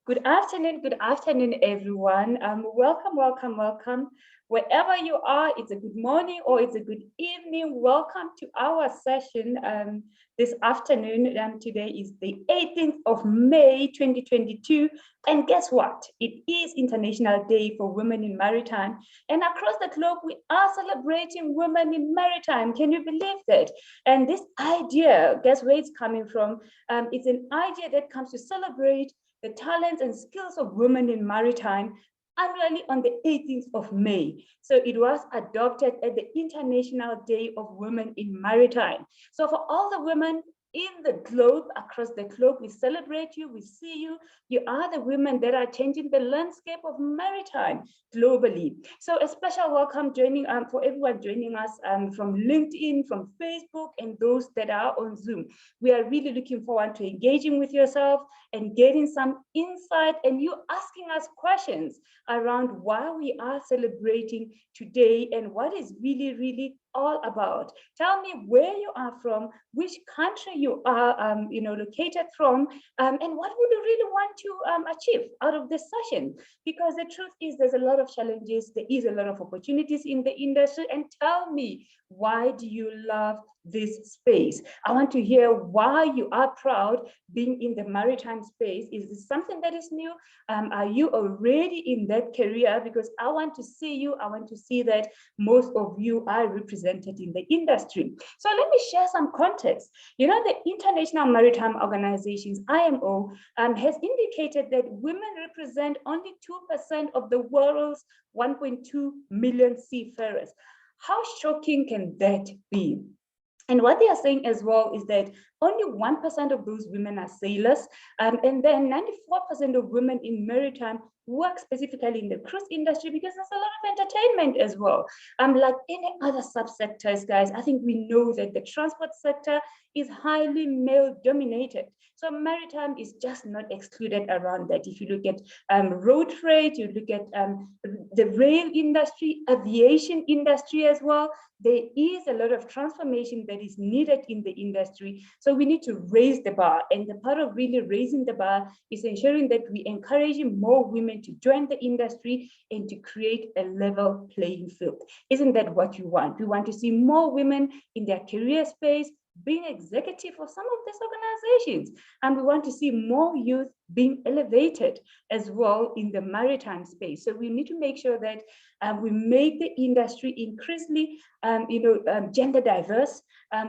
Good afternoon, everyone. Welcome, welcome, welcome. Wherever you are, it's a good morning or it's a good evening. Welcome to our session this afternoon. Today is the 18th of May, 2022. And guess what? It is International Day for Women in Maritime. And across the globe, we are celebrating women in maritime. Can you believe that? And this idea, guess where it's coming from? It's an idea that comes to celebrate the talents and skills of women in maritime annually on the 18th of May. So it was adopted at the International Day of Women in Maritime. So for all the women in the globe, across the globe, we celebrate you, we see you. You are the women that are changing the landscape of maritime globally. So a special welcome for everyone joining us from LinkedIn, from Facebook, and those that are on Zoom. We are really looking forward to engaging with yourself and getting some insight and you asking us questions around why we are celebrating today and what is really all about. Tell me where you are from, which country you are located from, and what would you really want to achieve out of this session? Because the truth is there's a lot of challenges, there is a lot of opportunities in the industry, and tell me, why do you love this space? I want to hear why you are proud being in the maritime space. Is this something that is new? Are you already in that career? Because I want to see you, I want to see that most of you are represented in the industry. So let me share some context. You know, the International Maritime Organizations, IMO, has indicated that women represent only 2% of the world's 1.2 million seafarers. How shocking can that be? And what they are saying as well is that only 1% of those women are sailors, and then 94% of women in maritime work specifically in the cruise industry because there's a lot of entertainment as well. Like any other subsectors, guys, I think we know that the transport sector is highly male dominated. So maritime is just not excluded around that. If you look at road freight, you look at the rail industry, aviation industry as well, there is a lot of transformation that is needed in the industry. So we need to raise the bar. And the part of really raising the bar is ensuring that we encouraging more women to join the industry and to create a level playing field. Isn't that what you want? We want to see more women in their career space, being executive of some of these organizations. And we want to see more youth being elevated as well in the maritime space. So we need to make sure that we make the industry increasingly gender diverse.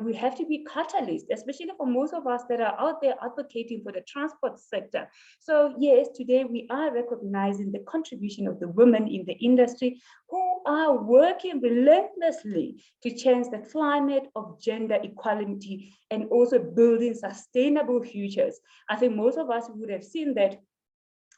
We have to be catalysts, especially for most of us that are out there advocating for the transport sector. So yes, today we are recognizing the contribution of the women in the industry who are working relentlessly to change the climate of gender equality and also building sustainable futures. I think most of us would have seen that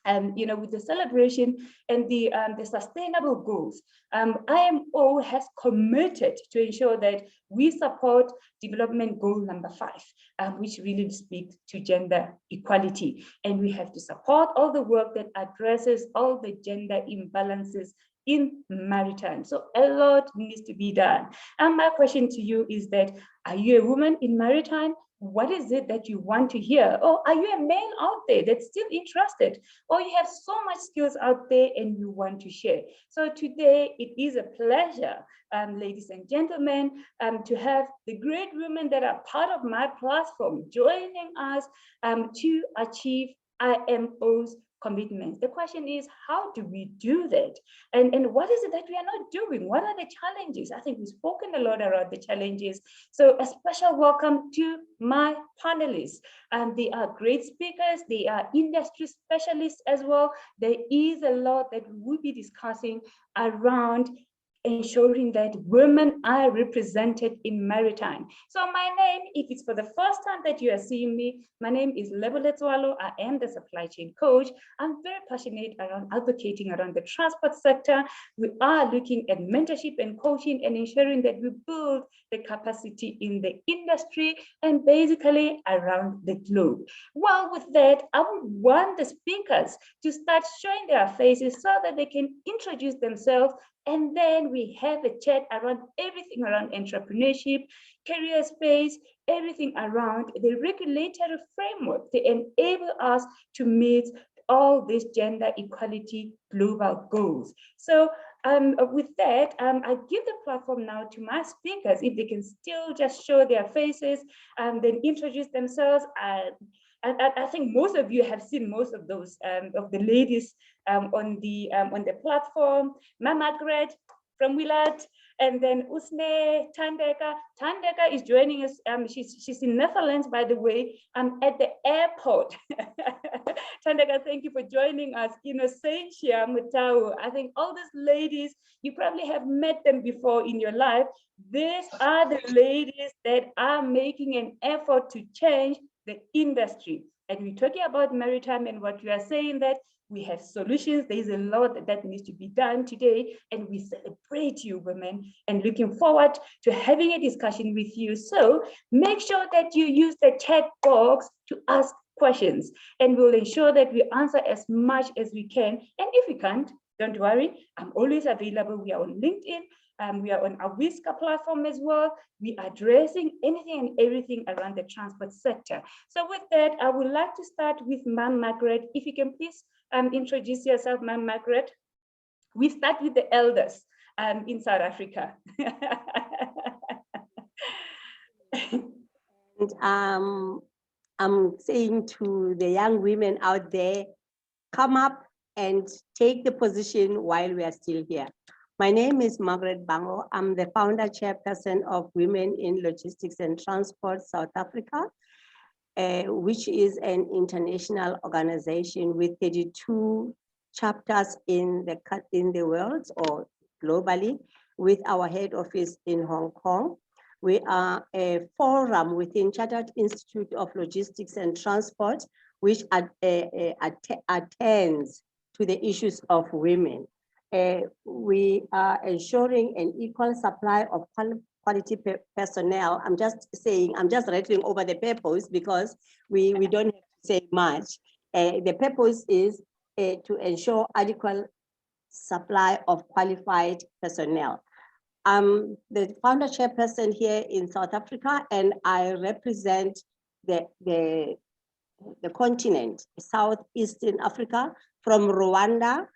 with the celebration and the sustainable goals, IMO has committed to ensure that we support development goal number 5, which really speaks to gender equality. And we have to support all the work that addresses all the gender imbalances in maritime. So a lot needs to be done. And my question to you is that, are you a woman in maritime? What is it that you want to hear? Or are you a male out there that's still interested? Or you have so much skills out there and you want to share? So today it is a pleasure, ladies and gentlemen, to have the great women that are part of my platform joining us to achieve IMO's commitments. The question is, how do we do that? And what is it that we are not doing? What are the challenges? I think we've spoken a lot about the challenges. So a special welcome to my panelists. They are great speakers. They are industry specialists as well. There is a lot that we will be discussing around ensuring that women are represented in maritime. So my name, if it's for the first time that you are seeing me, my name is Lebole Tswalo. I am the supply chain coach. I'm very passionate around advocating around the transport sector. We are looking at mentorship and coaching and ensuring that we build the capacity in the industry and basically around the globe. Well, with that, I would want the speakers to start showing their faces so that they can introduce themselves. And then we have a chat around everything around entrepreneurship, career space, everything around the regulatory framework to enable us to meet all these gender equality global goals. So with that, I give the platform now to my speakers, if they can still just show their faces and then introduce themselves. And I think most of you have seen most of those of the ladies on the platform. Ma Margaret from Willard, and then Usne Tandeka. Tandeka is joining us. She's in Netherlands, by the way. At the airport. Tandeka, thank you for joining us. Innocentia Mutau. I think all these ladies, you probably have met them before in your life. These are the ladies that are making an effort to change the industry. And we're talking about maritime, and what we are saying that we have solutions. There's a lot that needs to be done today, and we celebrate you, women, and looking forward to having a discussion with you. So make sure that you use the chat box to ask questions, and we'll ensure that we answer as much as we can. And if we can't, don't worry, I'm always available. We are on LinkedIn. We are on our Whisker platform as well. We are addressing anything and everything around the transport sector. So with that, I would like to start with Ma'am Margaret. If you can please introduce yourself, Ma'am Margaret. We start with the elders in South Africa. And I'm saying to the young women out there, come up and take the position while we are still here. My name is Margaret Bango. I'm the founder chairperson of Women in Logistics and Transport South Africa, which is an international organization with 32 chapters in the world or globally, with our head office in Hong Kong. We are a forum within Chartered Institute of Logistics and Transport, which attends to the issues of women. We are ensuring an equal supply of quality personnel. I'm just rattling over the purpose because we don't have to say much. The purpose is to ensure adequate supply of qualified personnel. I'm the founder chairperson here in South Africa, and I represent the continent, Southeastern Africa, from Rwanda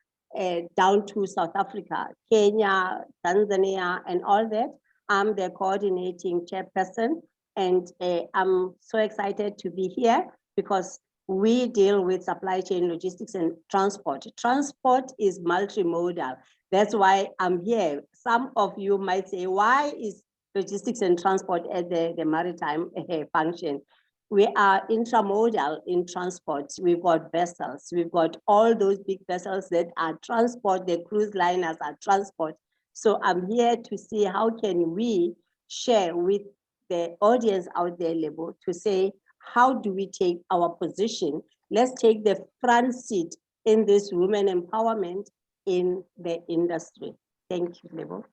down to South Africa, Kenya, Tanzania, and all that. I'm the coordinating chairperson, and I'm so excited to be here because we deal with supply chain logistics and transport. Transport is multimodal. That's why I'm here. Some of you might say, why is logistics and transport at the maritime function? We are intramodal in transport. We've got vessels. We've got all those big vessels that are transport, the cruise liners are transport. So I'm here to see how can we share with the audience out there level to say, how do we take our position? Let's take the front seat in this women empowerment in the industry. Thank you, Lebo.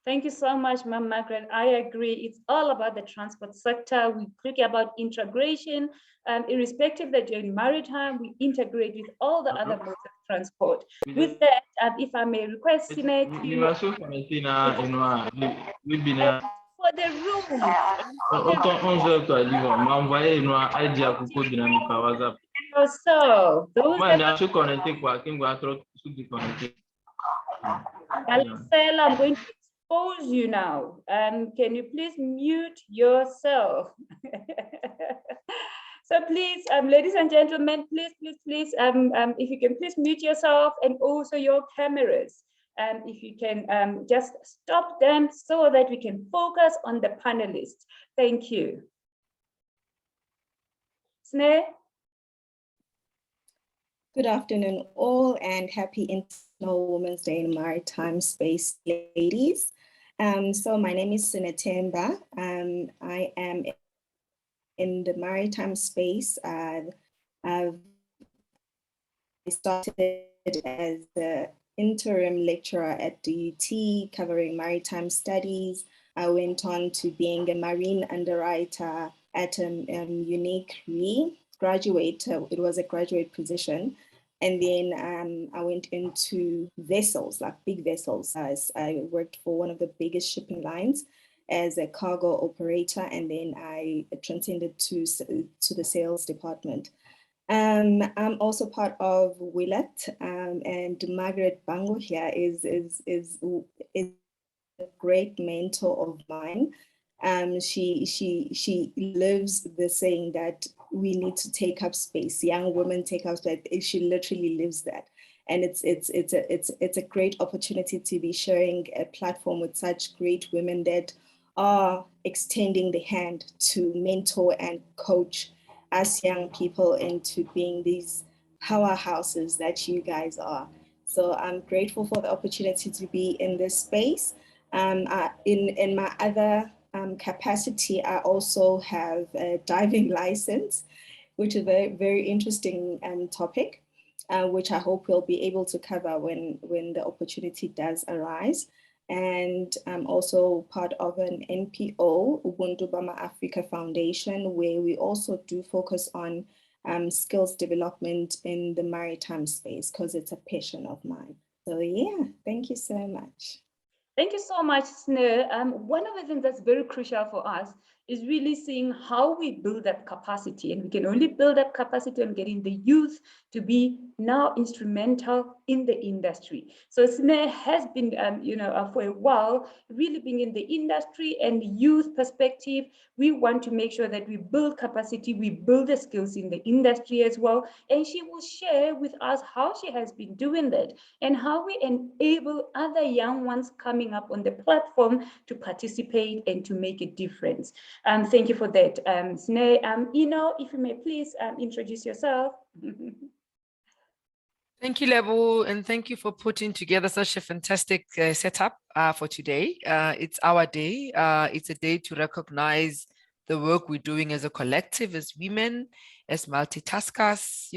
Thank you so much, Ma'am Margaret. I agree. It's all about the transport sector. We talk about integration. Irrespective that you're in maritime, we integrate with all the other modes of transport. With that, if I may request, Sinead, for the room. So, those Marcel, I'm going to expose you now. Can you please mute yourself? So please, ladies and gentlemen, please, if you can please mute yourself and also your cameras. If you can just stop them so that we can focus on the panelists. Thank you. Sneh? Good afternoon all, and happy International Women's Day in Maritime Space, ladies. So my name is Sinetemba. I am in the maritime space. I started as the interim lecturer at DUT covering maritime studies. I went on to being a marine underwriter at Unique Re, graduate. It was a graduate position. And then I went into vessels, like big vessels. I worked for one of the biggest shipping lines as a cargo operator, and then I transcended to the sales department. I'm also part of Willet, and Margaret Bango here is a great mentor of mine. She lives the saying that we need to take up space. Young women take up space. She literally lives that, and it's a great opportunity to be sharing a platform with such great women that are extending the hand to mentor and coach us young people into being these powerhouses that you guys are. So I'm grateful for the opportunity to be in this space. In my other capacity, I also have a diving license, which is a very interesting topic, which I hope we'll be able to cover when the opportunity does arise. And I'm also part of an NPO, Ubuntu Bama Africa Foundation, where we also do focus on skills development in the maritime space, because it's a passion of mine. So yeah, thank you so much. Thank you so much, Sneh. One of the things that's very crucial for us is really seeing how we build that capacity. And we can only build that capacity on getting the youth to be now instrumental in the industry. So Sneh has been, for a while, really being in the industry and youth perspective. We want to make sure that we build capacity, we build the skills in the industry as well. And she will share with us how she has been doing that and how we enable other young ones coming up on the platform to participate and to make a difference. Thank you for that, Sneh. Ino, if you may please introduce yourself. Thank you, Lebo, and thank you for putting together such a fantastic setup for today. It's our day. It's a day to recognize the work we're doing as a collective, as women, as multitaskers,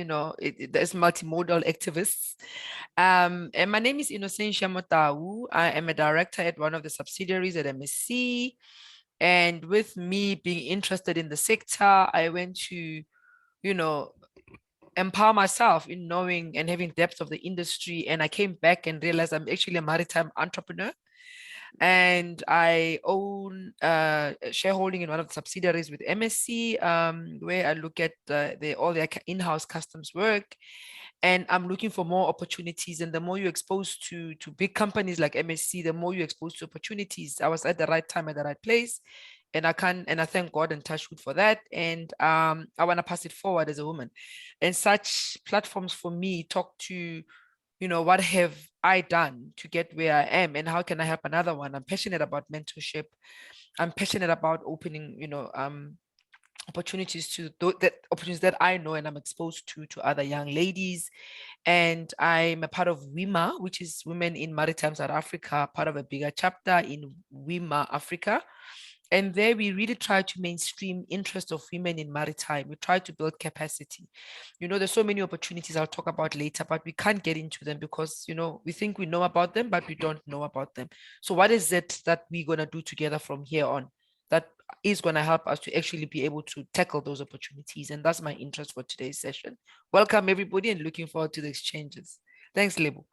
as multimodal activists. And my name is Innocentia Motau. I am a director at one of the subsidiaries at MSC. And with me being interested in the sector, I went to, empower myself in knowing and having depth of the industry. And I came back and realized I'm actually a maritime entrepreneur. And I own shareholding in one of the subsidiaries with MSC, where I look at all their in-house customs work. And I'm looking for more opportunities. And the more you're exposed to big companies like MSC, the more you're exposed to opportunities. I was at the right time at the right place. And I thank God and touch wood for that. And I want to pass it forward as a woman. And such platforms for me talk to, what have I done to get where I am and how can I help another one? I'm passionate about mentorship. I'm passionate about opening, opportunities that I know and I'm exposed to other young ladies. And I'm a part of WIMA, which is Women in Maritime South Africa, part of a bigger chapter in WIMA Africa. And there we really try to mainstream interest of women in maritime. We try to build capacity. There's so many opportunities I'll talk about later, but we can't get into them because, we think we know about them, but we don't know about them. So what is it that we're going to do together from here on that is going to help us to actually be able to tackle those opportunities? And that's my interest for today's session. Welcome, everybody, and looking forward to the exchanges. Thanks, Lebo.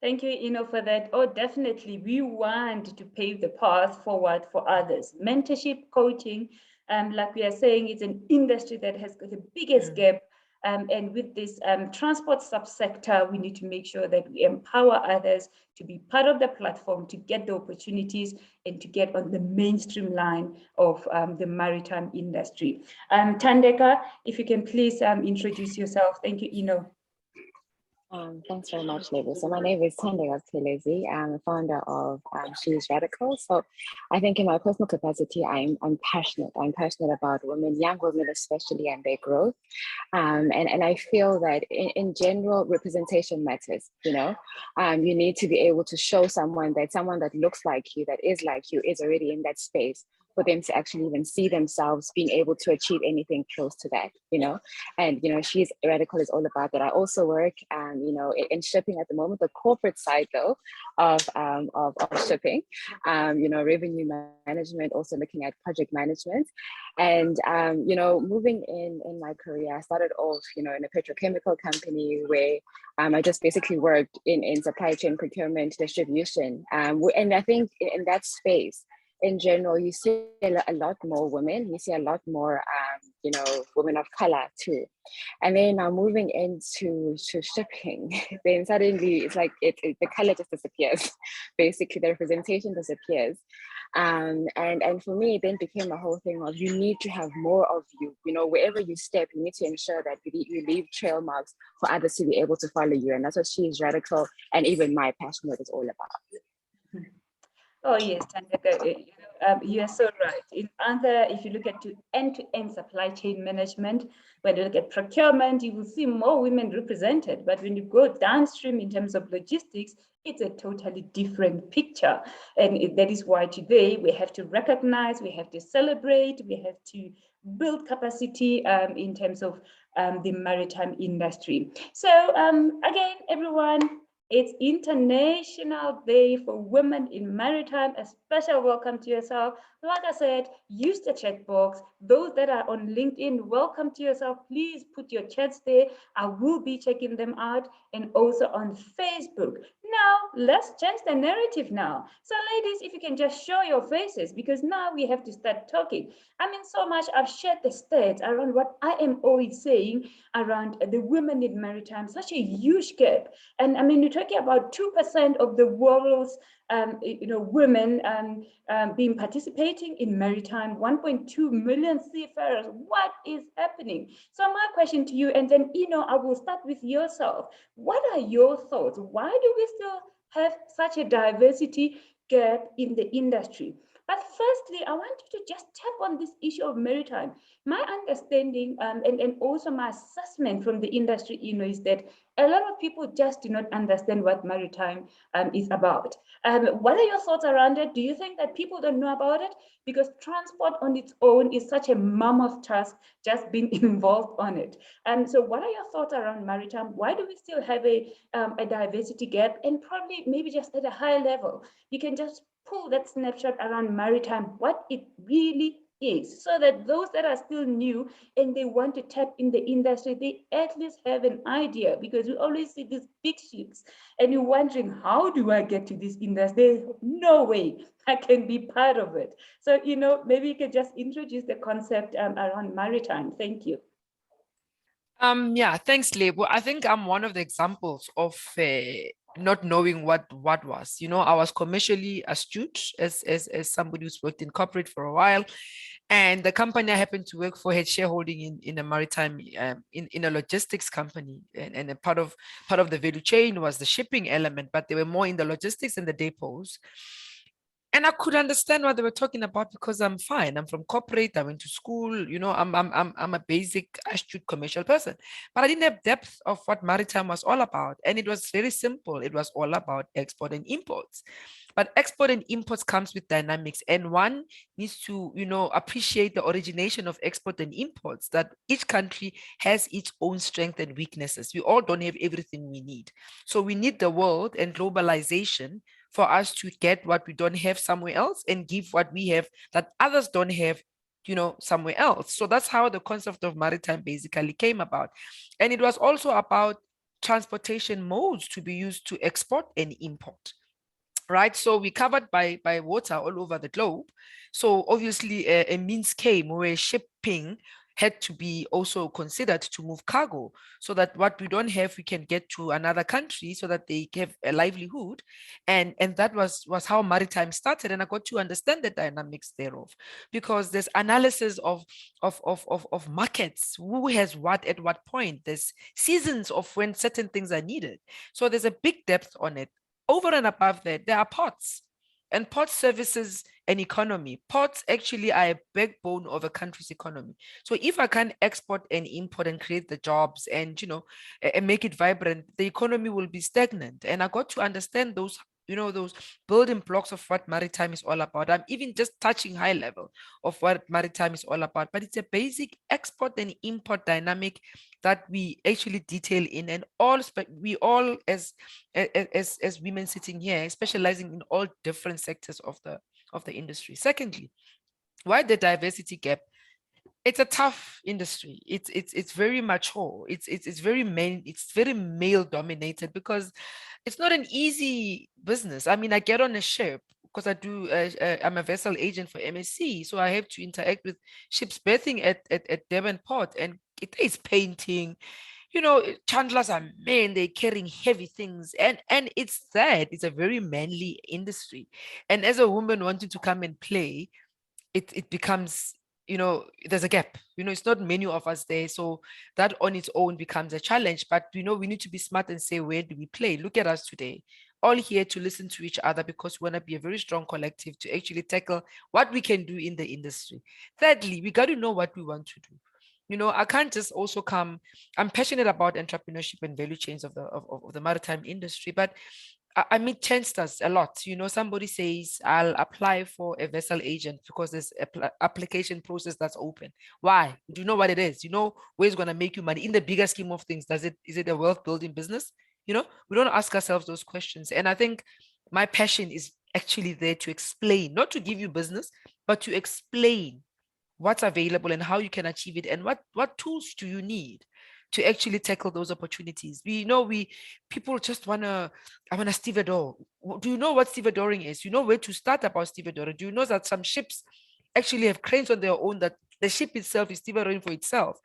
Thank you, Ino, for that. Oh, definitely. We want to pave the path forward for others. Mentorship, coaching, like we are saying, it's an industry that has got the biggest gap. And with this transport subsector, we need to make sure that we empower others to be part of the platform, to get the opportunities and to get on the mainstream line of the maritime industry. Thandeka, if you can please introduce yourself. Thank you, Ino. Thanks very much, Lebo. So my name is Thandeka Telezi. I'm a founder of She's Radical. So I think in my personal capacity, I'm passionate. I'm passionate about women, young women especially, and their growth. And I feel that in general, representation matters. You need to be able to show someone that looks like you, that is like you, is already in that space, for them to actually even see themselves being able to achieve anything close to that, And, She's Radical is all about that. I also work, in shipping at the moment, the corporate side though of shipping, revenue management, also looking at project management. And, moving in my career, I started off, in a petrochemical company where I just basically worked in supply chain procurement, distribution. And I think in that space, in general, you see a lot more women, you see a lot more, women of color too. And then now moving into shipping, then suddenly it's like the color just disappears. Basically, the representation disappears. And for me, it then became a whole thing of you need to have more of you. Wherever you step, you need to ensure that you leave trail marks for others to be able to follow you. And that's what She is Radical and even my passion is all about. Oh yes, Tandaka, you are so right. If you look at end-to-end supply chain management, when you look at procurement, you will see more women represented. But when you go downstream in terms of logistics, it's a totally different picture. And that is why today we have to recognize, we have to celebrate, we have to build capacity in terms of the maritime industry. So again, everyone, it's International Day for Women in Maritime. A special welcome to yourself. Like I said, use the chat box. Those that are on LinkedIn, welcome to yourself. Please put your chats there. I will be checking them out, and also on Facebook. Now, let's change the narrative now. So ladies, if you can just show your faces, because now we have to start talking. I mean, so much I've shared the stats around what I am always saying around the women in maritime, such a huge gap. And I mean, you're talking about 2% of the world's women being participating in maritime, 1.2 million seafarers. What is happening? So my question to you, and then I will start with yourself. What are your thoughts? Why do we still have such a diversity gap in the industry? But firstly, I want you to just tap on this issue of maritime. My understanding and also my assessment from the industry, is that a lot of people just do not understand what maritime is about. What are your thoughts around it? Do you think that people don't know about it? Because transport on its own is such a mammoth task, just being involved on it. So what are your thoughts around maritime? Why do we still have a diversity gap? And probably maybe just at a high level, you can just pull that snapshot around maritime, what it really is, so that those that are still new and they want to tap in the industry, they at least have an idea, because we always see these big ships and you're wondering, how do I get to this industry? There's no way I can be part of it. So, maybe you could just introduce the concept around maritime. Thank you. Yeah, thanks, Lebo. I think I'm one of the examples of not knowing what was. I was commercially astute as somebody who's worked in corporate for a while, and the company I happened to work for had shareholding in a maritime in a logistics company, and a part of the value chain was the shipping element, but they were more in the logistics and the depots. And I could understand what they were talking about, because I'm fine. I'm from corporate. I went to school. I'm a basic astute commercial person, but I didn't have depth of what maritime was all about. And it was very simple. It was all about export and imports. But export and imports comes with dynamics, and one needs to, appreciate the origination of export and imports. That each country has its own strengths and weaknesses. We all don't have everything we need, so we need the world and globalization for us to get what we don't have somewhere else and give what we have that others don't have, somewhere else. So that's how the concept of maritime basically came about. And it was also about transportation modes to be used to export and import. Right, so we covered by water all over the globe. So obviously a means came where shipping had to be also considered to move cargo, so that what we don't have we can get to another country, so that they have a livelihood. And that was how maritime started. And I got to understand the dynamics thereof, because there's analysis of markets, who has what at what point. There's seasons of when certain things are needed. So there's a big depth on it. Over and above that, there are ports, and port services an economy. Ports actually are a backbone of a country's economy. So if I can export and import and create the jobs and, and make it vibrant, the economy will be stagnant. And I got to understand those those building blocks of what maritime is all about. I'm even just touching high level of what maritime is all about, but it's a basic export and import dynamic that we actually detail in, and we all as women sitting here, specializing in all different sectors of the industry. Secondly, why the diversity gap? It's a tough industry. It's very mature. It's very male dominated, because it's not an easy business. I mean, I get on a ship because I do, I'm a vessel agent for MSC, so I have to interact with ships berthing at Devon Port, and it is painting. Chandlers are men, they're carrying heavy things, and it's sad. It's a very manly industry, and as a woman wanting to come and play, it becomes, there's a gap. It's not many of us there, so that on its own becomes a challenge. But we need to be smart and say, where do we play? Look at us today, all here to listen to each other, because we want to be a very strong collective to actually tackle what we can do in the industry. Thirdly, we got to know what we want to do. I can't just also come. I'm passionate about entrepreneurship and value chains of the maritime industry, but I meet chancellors a lot. Somebody says, I'll apply for a vessel agent because there's an application process that's open. Why? Do you know what it is? Where it's going to make you money in the bigger scheme of things? Is it a wealth building business? We don't ask ourselves those questions. And I think my passion is actually there to explain, not to give you business, but to explain what's available and how you can achieve it, and what tools do you need to actually tackle those opportunities. People just I want to stevedore. Do you know what stevedoring is? You know where to start about stevedoring? Do you know that some ships actually have cranes on their own, that the ship itself is stevedoring for itself?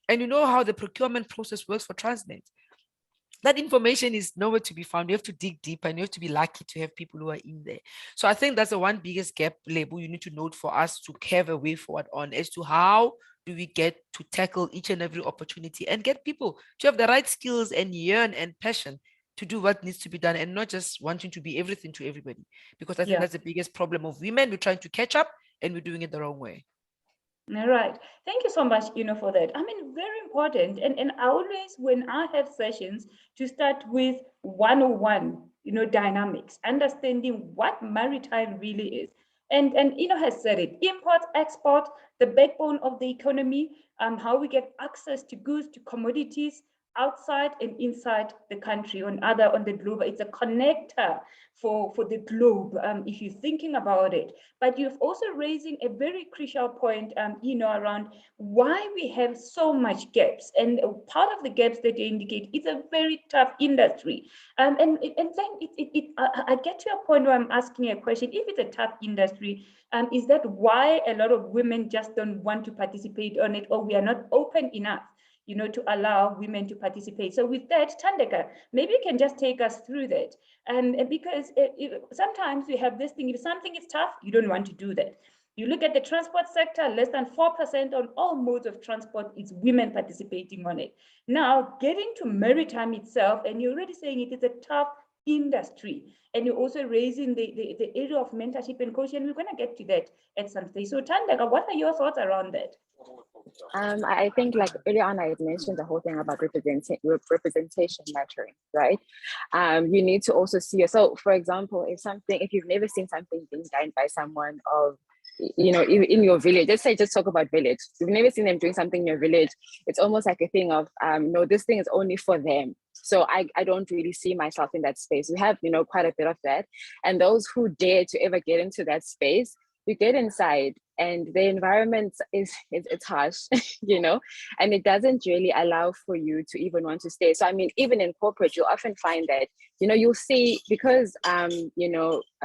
And you know how the procurement process works for Transnet? That information is nowhere to be found. You have to dig deep, and you have to be lucky to have people who are in there. So I think that's the one biggest gap, label, you need to note for us to have a way forward on, as to how do we get to tackle each and every opportunity and get people to have the right skills and yearn and passion to do what needs to be done, and not just wanting to be everything to everybody. Because I think that's the biggest problem of women. We're trying to catch up and we're doing it the wrong way. All right. Thank you so much, for that. I mean, very important. And I always, when I have sessions, to start with 101, dynamics, understanding what maritime really is. And has said it, import, export, the backbone of the economy, how we get access to goods, to commodities, outside and inside the country, on the globe. It's a connector for the globe, if you're thinking about it. But you've also raising a very crucial point, around why we have so much gaps. And part of the gaps that you indicate, it's a very tough industry. And then I get to a point where I'm asking you a question. If it's a tough industry, is that why a lot of women just don't want to participate on it, or we are not open enough, to allow women to participate? So with that, Thandeka, maybe you can just take us through that. And because sometimes we have this thing, if something is tough, you don't want to do that. You look at the transport sector, less than 4% on all modes of transport is women participating on it. Now, getting to maritime itself, and you're already saying it is a tough industry, and you're also raising the area of mentorship and coaching, and we're going to get to that at some stage. So Thandeka, what are your thoughts around that? I think, like earlier on, I had mentioned the whole thing about representation mattering, right? You need to also see. So, for example, if you've never seen something being done by someone of, in your village, just talk about village. If you've never seen them doing something in your village, it's almost like a thing of, no, this thing is only for them. So I don't really see myself in that space. We have, quite a bit of that. And those who dare to ever get into that space, you get inside and the environment it's harsh, and it doesn't really allow for you to even want to stay. So, I mean, even in corporate, you'll often find that, you'll see, because, a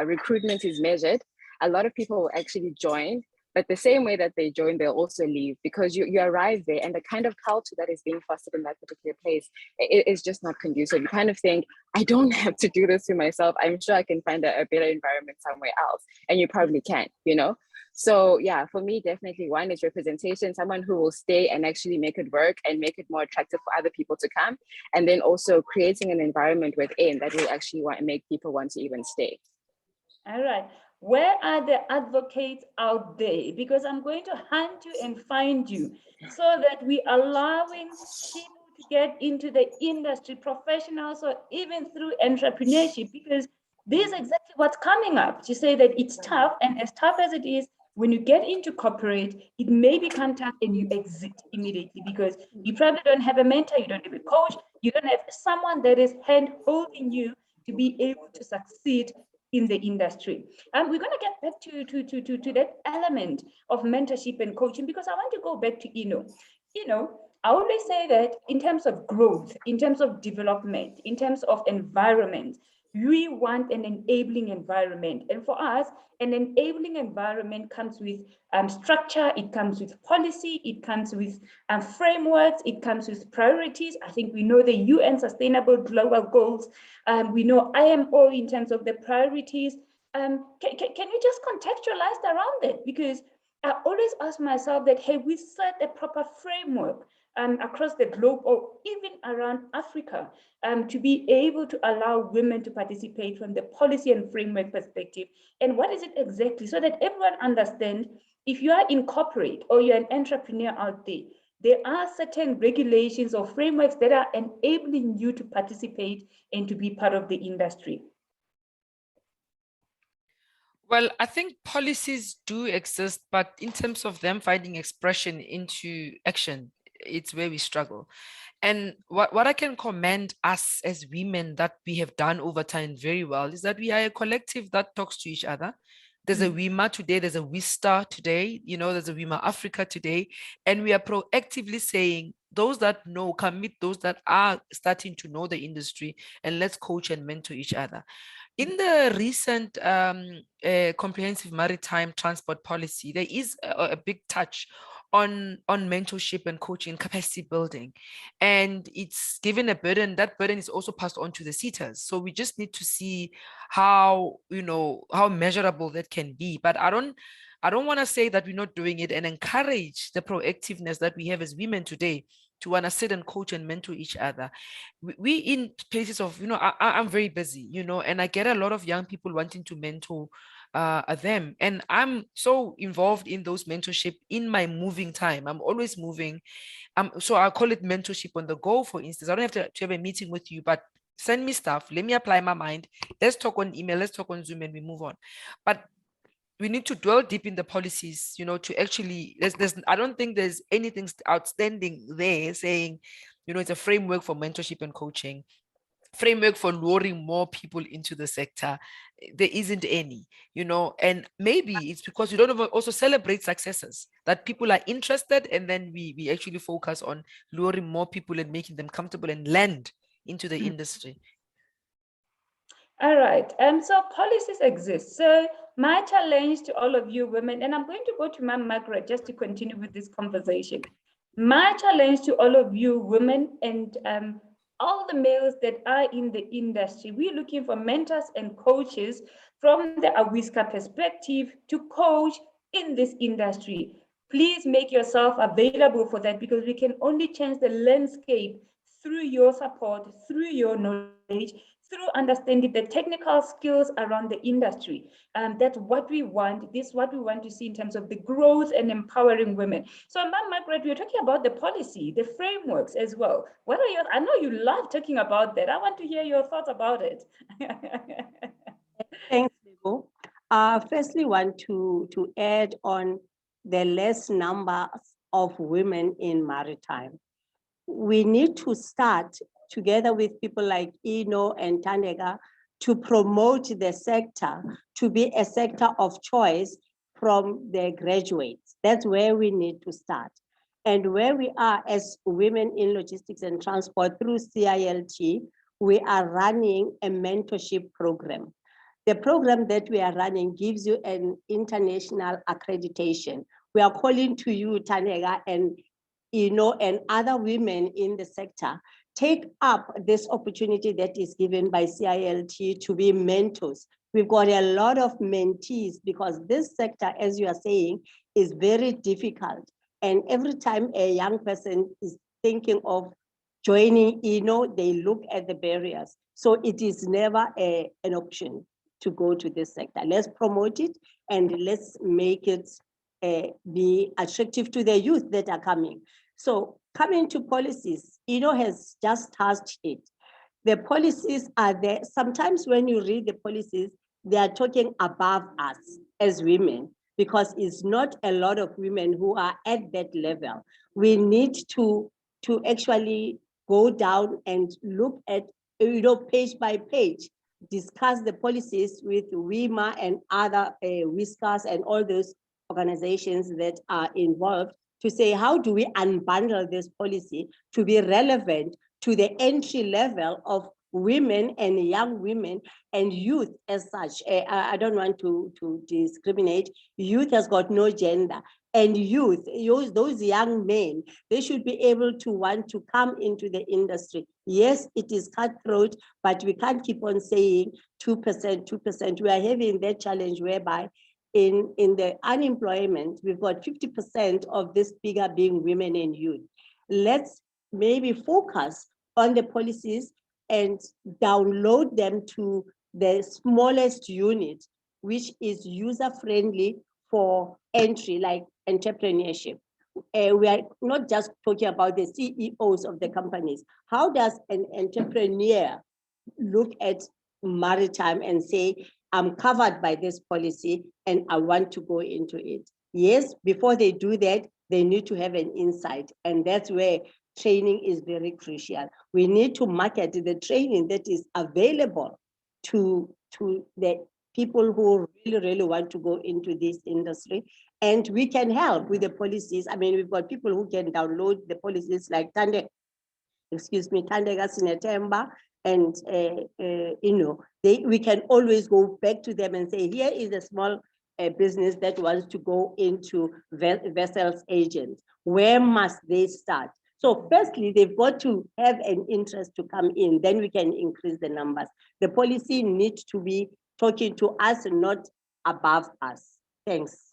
recruitment is measured, a lot of people will actually join, but the same way that they join, they'll also leave, because you arrive there and the kind of culture that is being fostered in that particular place, it is just not conducive. You kind of think, I don't have to do this to myself. I'm sure I can find a better environment somewhere else. And you probably can, So yeah, for me, definitely one is representation, someone who will stay and actually make it work and make it more attractive for other people to come. And then also creating an environment within that will actually make people want to even stay. All right. Where are the advocates out there? Because I'm going to hunt you and find you, so that we are allowing people to get into the industry, professionals, or even through entrepreneurship, because this is exactly what's coming up. To say that it's tough, and as tough as it is, when you get into corporate, it may become tough and you exit immediately, because you probably don't have a mentor, you don't have a coach, you don't have someone that is hand holding you to be able to succeed in the industry. And we're going to get back to that element of mentorship and coaching, because I want to go back to I always say that in terms of growth, in terms of development, in terms of environment, We want an enabling environment. And for us, an enabling environment comes with structure, it comes with policy, it comes with frameworks, it comes with priorities. I think we know the UN Sustainable Global Goals. We know IMO in terms of the priorities. Can you just contextualize around it? Because I always ask myself that, hey, we set a proper framework across the globe or even around Africa to be able to allow women to participate from the policy and framework perspective. And what is it exactly? So that everyone understands, if you are in corporate or you're an entrepreneur out there are certain regulations or frameworks that are enabling you to participate and to be part of the industry. Well, I think policies do exist, but in terms of them finding expression into action, it's where we struggle. And what I can commend us as women that we have done over time very well is that we are a collective that talks to each other. There's a WIMA today, there's a WISTA today, there's a WIMA Africa today, and we are proactively saying, those that know, can meet those that are starting to know the industry, and let's coach and mentor each other. In the recent comprehensive maritime transport policy, there is a big touch on mentorship and coaching, capacity building, and it's given a burden. That burden is also passed on to the seaters. So we just need to see how measurable that can be. But I don't want to say that we're not doing it, and encourage the proactiveness that we have as women today to want to sit and coach and mentor each other. We in places of, I'm very busy, and I get a lot of young people wanting to mentor them. And I'm so involved in those mentorship in my moving time. I'm always moving. So I call it mentorship on the go, for instance. I don't have to have a meeting with you, but send me stuff. Let me apply my mind. Let's talk on email. Let's talk on Zoom, and we move on. But we need to dwell deep in the policies, to actually, I don't think there's anything outstanding there saying, it's a framework for mentorship and coaching, framework for luring more people into the sector. There isn't any, and maybe it's because we don't also celebrate successes, that people are interested, and then we actually focus on luring more people and making them comfortable and land into the industry. All right, so policies exist. So my challenge to all of you women, and I'm going to go to Ma'am Margaret just to continue with this conversation. My challenge to all of you women and all the males that are in the industry, we're looking for mentors and coaches from the AWISCA perspective to coach in this industry. Please make yourself available for that, because we can only change the landscape through your support, through your knowledge, through understanding the technical skills around the industry. That's what we want. This is what we want to see in terms of the growth and empowering women. So, Ma'am Margaret, we're talking about the policy, the frameworks as well. What are your, I know you love talking about that. I want to hear your thoughts about it. Thanks, Lebo. Firstly, want to add on the less numbers of women in maritime. We need to start together with people like Ino and Tandega to promote the sector to be a sector of choice from the graduates. That's where we need to start. And where we are as women in logistics and transport through CILT, we are running a mentorship program. The program that we are running gives you an international accreditation. We are calling to you, Tanega, and and other women in the sector, take up this opportunity that is given by CILT to be mentors. We've got a lot of mentees, because this sector, as you are saying, is very difficult. And every time a young person is thinking of joining, they look at the barriers. So it is never an option to go to this sector. Let's promote it, and let's make it be attractive to the youth that are coming. So coming to policies, has just touched it. The policies are there. Sometimes when you read the policies, they are talking above us as women, because it's not a lot of women who are at that level. We need to actually go down and look at, page by page, discuss the policies with WIMA and other WISCAs and all those organizations that are involved, to say, how do we unbundle this policy to be relevant to the entry level of women and young women and youth as such. I don't want to discriminate. Youth has got no gender. And youth, those young men, they should be able to want to come into the industry. Yes, it is cutthroat, but we can't keep on saying 2%, 2%. We are having that challenge whereby in the unemployment, we've got 50% of this figure being women and youth. Let's maybe focus on the policies and download them to the smallest unit, which is user-friendly for entry, like entrepreneurship. We are not just talking about the CEOs of the companies. How does an entrepreneur look at maritime and say, I'm covered by this policy and I want to go into it? Yes, before they do that, they need to have an insight. And that's where training is very crucial. We need to market the training that is available to the people who really want to go into this industry. And we can help with the policies. I mean, we've got people who can download the policies like Tandega Sinetemba, and we can always go back to them and say, here is a small business that wants to go into vessels agents. Where must they start? So firstly, they've got to have an interest to come in, then we can increase the numbers. The policy needs to be talking to us, not above us. Thanks.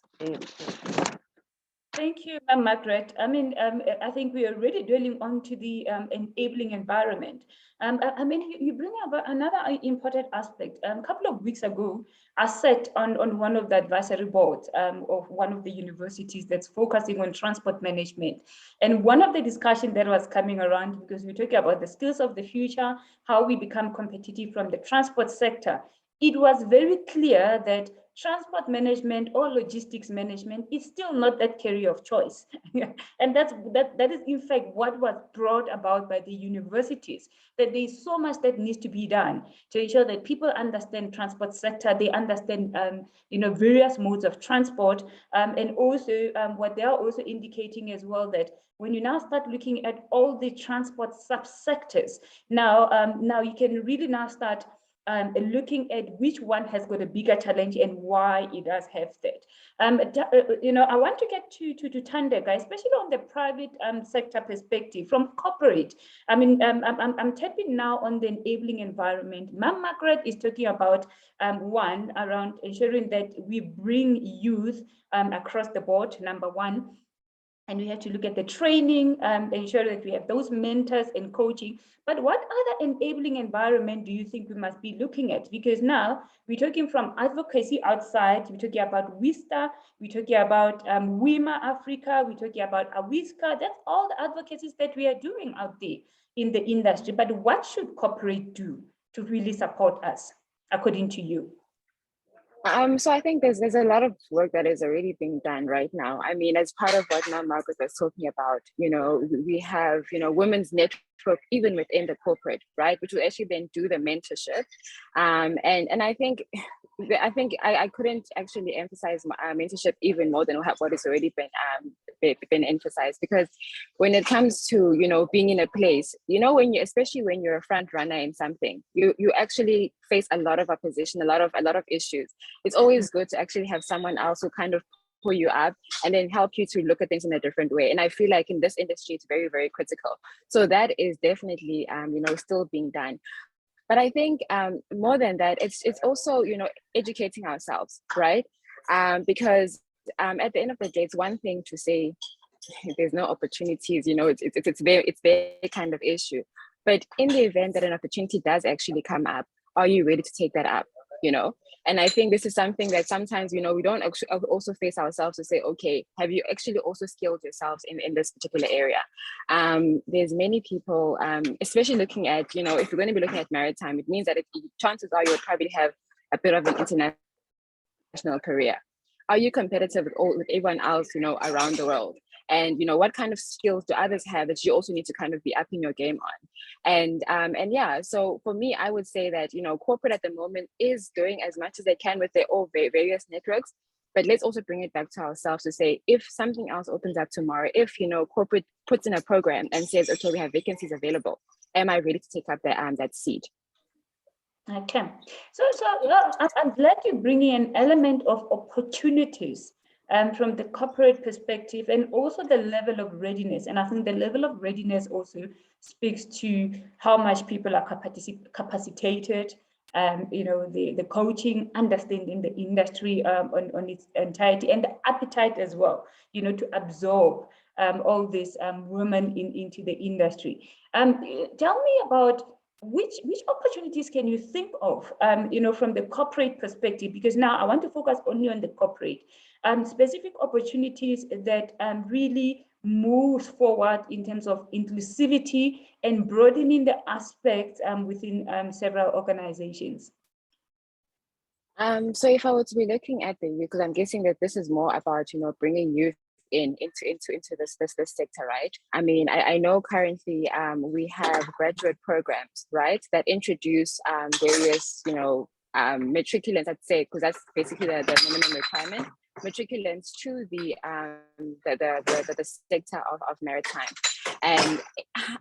Thank you, Ma'am Margaret. I mean, I think we are already dwelling on to the enabling environment. I mean, you bring up another important aspect. A couple of weeks ago, I sat on one of the advisory boards of one of the universities that's focusing on transport management. And one of the discussions that was coming around, because we're talking about the skills of the future, how we become competitive from the transport sector, it was very clear that transport management or logistics management is still not that career of choice. And that is in fact what was brought about by the universities, that there's so much that needs to be done to ensure that people understand transport sector, they understand various modes of transport, and also what they are also indicating as well, that when you now start looking at all the transport subsectors, now you can really now start looking at which one has got a bigger challenge and why it does have that. I want to get to Tandega, especially on the private sector perspective, from corporate. I mean, I'm tapping now on the enabling environment. Ma'am Margaret is talking about one, around ensuring that we bring youth across the board, number one. And we have to look at the training, ensure that we have those mentors and coaching. But what other enabling environment do you think we must be looking at? Because now we're talking from advocacy outside, we're talking about WISTA, we're talking about WIMA Africa, we're talking about AWISCA. That's all the advocacies that we are doing out there in the industry. But what should corporate do to really support us, according to you? So I think there's a lot of work that is already being done right now. I mean, as part of what Ma'am Margaret was talking about, we have, women's network even within the corporate, right, which will actually then do the mentorship. And I think I couldn't actually emphasize mentorship even more than what has already been emphasized, because when it comes to being in a place, especially when you're a front runner in something, you actually face a lot of opposition, a lot of issues. It's always good to actually have someone else who kind of pull you up and then help you to look at things in a different way. And I feel like in this industry, it's very, very critical. So that is definitely still being done. But I think more than that, it's also, educating ourselves, right? Because at the end of the day, it's one thing to say there's no opportunities, it's very kind of issue. But in the event that an opportunity does actually come up, are you ready to take that up? And I think this is something that sometimes, we don't actually also face ourselves to say, okay, have you actually also skilled yourselves in this particular area? There's many people, especially looking at, if you're going to be looking at maritime, it means that chances are you'll probably have a bit of an international career. Are you competitive with everyone else, around the world? And what kind of skills do others have that you also need to kind of be upping your game on? And yeah, so for me, I would say that corporate at the moment is doing as much as they can with their all various networks, but let's also bring it back to ourselves to say, if something else opens up tomorrow, if corporate puts in a program and says, okay, we have vacancies available, am I ready to take up that seat? Okay, I'm glad you bring in an element of opportunities from the corporate perspective, and also the level of readiness. And I think the level of readiness also speaks to how much people are capacitated, the coaching, understanding the industry on its entirety, and the appetite as well, to absorb all these women into the industry. Tell me about which opportunities can you think of, from the corporate perspective? Because now I want to focus only on the corporate, specific opportunities that really moves forward in terms of inclusivity and broadening the aspects within several organizations. So if I were to be looking at the youth, because I'm guessing that this is more about, bringing youth into this sector, right? I mean, I know currently we have graduate programs, right, that introduce various, matriculants, I'd say, because that's basically the minimum requirement, matriculants to the sector of maritime. And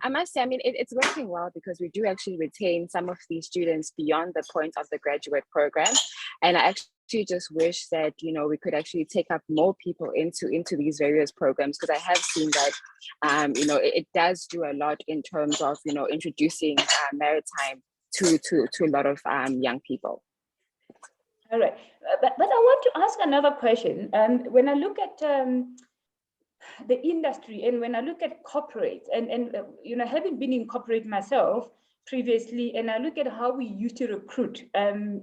I must say, I mean, it's working well, because we do actually retain some of these students beyond the point of the graduate program. And I actually just wish that, we could actually take up more people into these various programs, because I have seen that, it does do a lot in terms of, introducing maritime to a lot of young people. All right, but I want to ask another question. When I look at the industry, and when I look at corporate, and having been in corporate myself previously, and I look at how we used to recruit in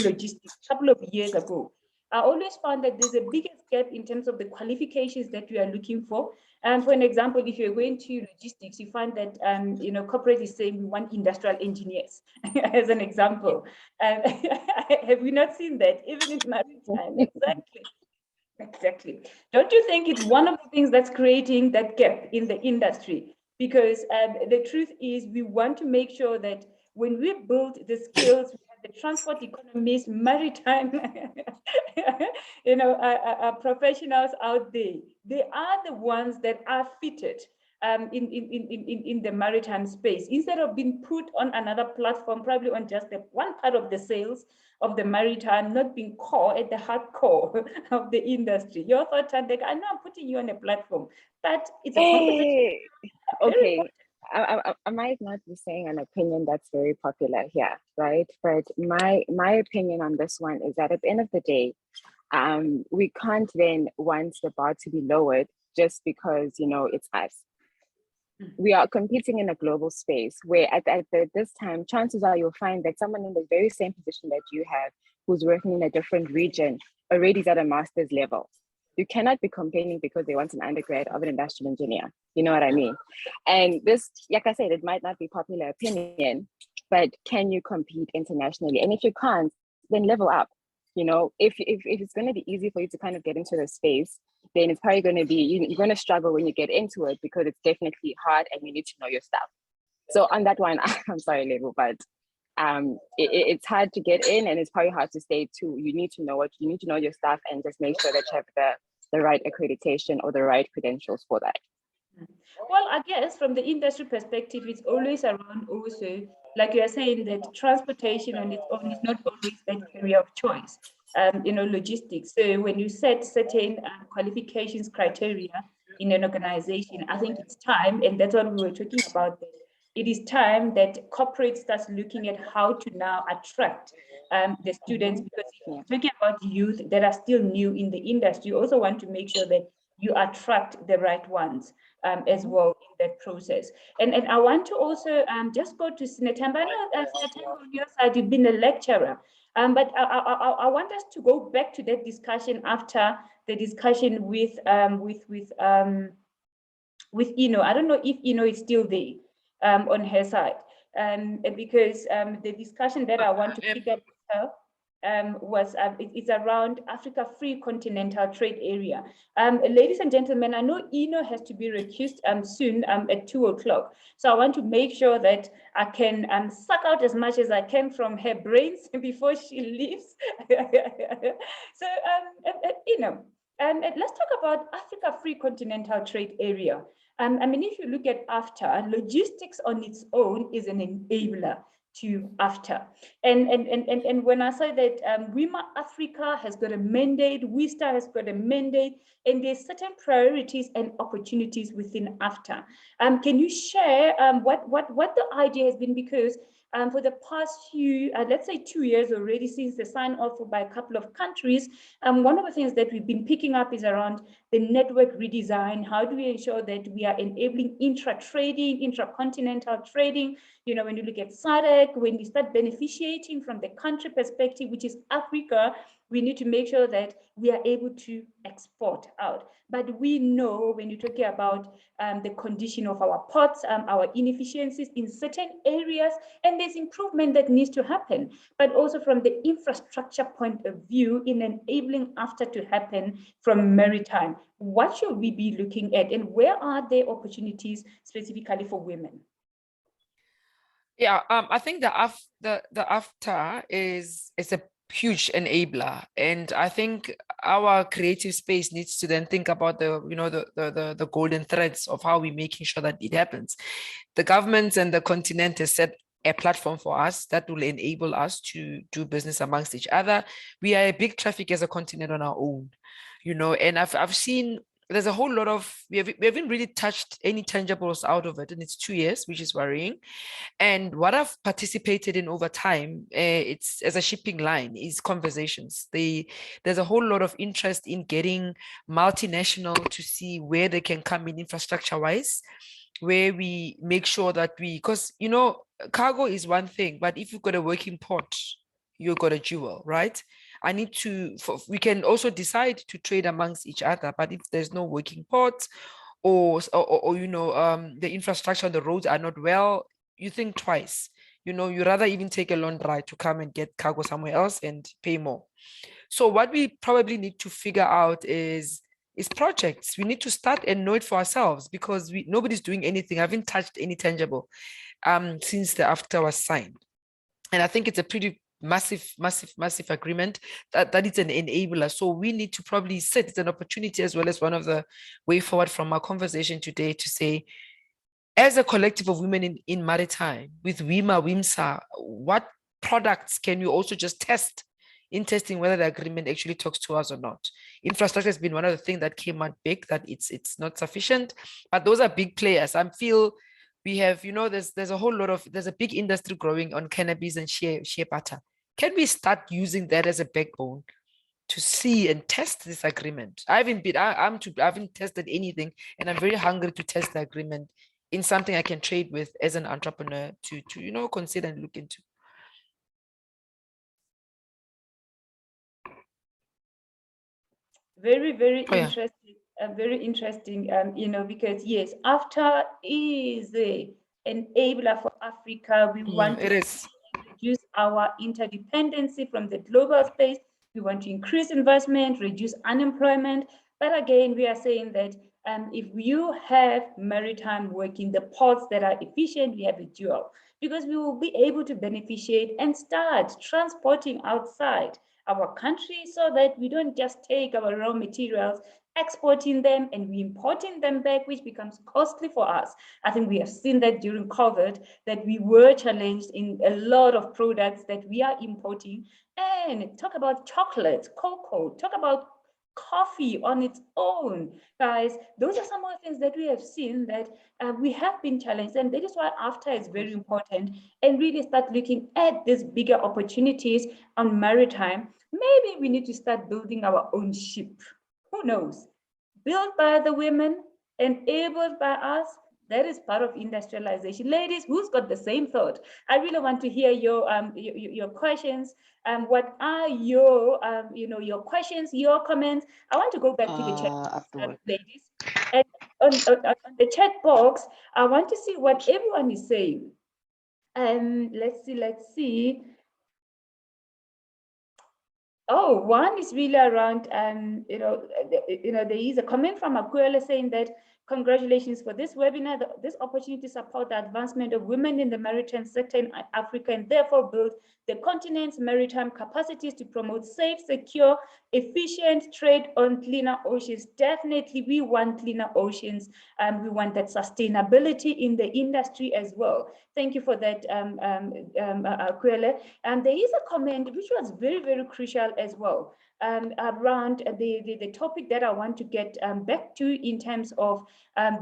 logistics a couple of years ago, I always found that there's a biggest gap in terms of the qualifications that we are looking for. And for an example, if you're going to logistics, you find that corporate is saying we want industrial engineers, as an example. Have we not seen that even in maritime? Exactly. Don't you think it's one of the things that's creating that gap in the industry? Because the truth is, we want to make sure that when we build the skills, we have the transport economists, maritime, professionals out there. They are the ones that are fitted in the maritime space, instead of being put on another platform, probably on just one part of the sales of the maritime, not being core at the hardcore of the industry. Your thought, Tandek, I know I'm putting you on a platform, but it's a competition. Okay. I might not be saying an opinion that's very popular here, right? But my opinion on this one is that at the end of the day, we can't then want the bar to be lowered just because, it's us. We are competing in a global space where at this time, chances are you'll find that someone in the very same position that you have, who's working in a different region, already is at a master's level. You cannot be complaining because they want an undergrad of an industrial engineer. You know what I mean? And this, like I said, it might not be popular opinion, but can you compete internationally? And if you can't, then level up. If it's going to be easy for you to kind of get into the space, then it's probably going to be, you're going to struggle when you get into it, because it's definitely hard and you need to know your stuff. So on that one, I'm sorry, Lebu, but it's hard to get in, and it's probably hard to stay too. You need to know your stuff, and just make sure that you have the right accreditation or the right credentials for that. Well, I guess from the industry perspective, it's always around also, like you are saying, that transportation on its own is not always that area of choice. Logistics. So when you set certain qualifications criteria in an organization, I think it's time, and that's what we were talking about. It is time that corporate starts looking at how to now attract the students, because if you're talking about youth that are still new in the industry, you also want to make sure that you attract the right ones as well in that process. And I want to also just go to Sinetamba. I know, Sinetamba, on your side, you've been a lecturer, but I want us to go back to that discussion after the discussion with Ino. I don't know if Ino is still there on her side, because the discussion that I want to pick up with her was it's around Africa Free Continental Trade Area. Ladies and gentlemen, I know Ino has to be recused soon at 2 o'clock. So I want to make sure that I can suck out as much as I can from her brains before she leaves. So, Ino, And let's talk about Africa Free Continental Trade Area. I mean, if you look at AfTA, logistics on its own is an enabler to AfTA. And when I say that WIMA Africa has got a mandate, WISTA has got a mandate, and there's certain priorities and opportunities within AfTA. Can you share what the idea has been? Because for the past few, let's say 2 years already since the sign off by a couple of countries, one of the things that we've been picking up is around the network redesign. How do we ensure that we are enabling intra-trading, intra-continental trading? You know, when you look at SADC, when we start beneficiating from the country perspective, which is Africa, we need to make sure that we are able to export out. But we know when you're talking about the condition of our ports, our inefficiencies in certain areas, and there's improvement that needs to happen. But also from the infrastructure point of view, in enabling AfTA to happen from maritime, what should we be looking at, and where are there opportunities specifically for women? Yeah, I think the AfTA is a huge enabler, and I think our creative space needs to then think about the golden threads of how we're making sure that it happens. The governments and the continent has set a platform for us that will enable us to do business amongst each other. We are a big traffic as a continent on our own, and I've seen there's a whole lot of, we haven't really touched any tangibles out of it, and it's 2 years, which is worrying. And what I've participated in over time, it's as a shipping line, is conversations. There's a whole lot of interest in getting multinational to see where they can come in infrastructure-wise, where we make sure that because, cargo is one thing, but if you've got a working port, you've got a jewel, right? We can also decide to trade amongst each other, but if there's no working port or the infrastructure on the roads are not well, you think twice. You rather even take a long ride to come and get cargo somewhere else and pay more. So what we probably need to figure out is projects. We need to start and know it for ourselves, because nobody's doing anything. I haven't touched any tangible since the AfTA was signed. And I think it's a pretty massive agreement that it's an enabler. So we need to probably sit, it's an opportunity as well as one of the way forward from our conversation today, to say, as a collective of women in maritime, with WIMA, WIMSA, what products can you also just test in testing whether the agreement actually talks to us or not? Infrastructure has been one of the things that came out big, that it's not sufficient, but those are big players. I feel we have, there's a whole lot of, there's a big industry growing on cannabis and shea butter. Can we start using that as a backbone to see and test this agreement? I haven't tested anything, and I'm very hungry to test the agreement in something I can trade with as an entrepreneur to consider and look into. Very, very interesting. Very interesting. Because yes, AfTA is an enabler for Africa. We want to reduce our interdependency from the global space. We want to increase investment, reduce unemployment. But again, we are saying that if you have maritime working, the ports that are efficient, we have a dual, because we will be able to beneficiate and start transporting outside our country, so that we don't just take our raw materials, exporting them, and we importing them back, which becomes costly for us. I think we have seen that during COVID, that we were challenged in a lot of products that we are importing. And talk about chocolate, cocoa, talk about coffee on its own, guys. Those are some of the things that we have seen that we have been challenged, and that is why AfTA is very important, and really start looking at these bigger opportunities on maritime. Maybe we need to start building our own ship. Who knows? Built by the women, enabled by us. That is part of industrialization. Ladies, who's got the same thought? I really want to hear your questions. What are your your questions, your comments? I want to go back to the chat, ladies. And on the chat box, I want to see what everyone is saying. Let's see. Oh, one is really around, there is a comment from Akuela saying that Congratulations for this webinar, this opportunity to support the advancement of women in the maritime sector in Africa and therefore build the continent's maritime capacities to promote safe, secure, efficient trade on cleaner oceans. Definitely, we want cleaner oceans and we want that sustainability in the industry as well. Thank you for that, Kwele. And there is a comment which was very, very crucial as well. Around the topic that I want to get back to in terms of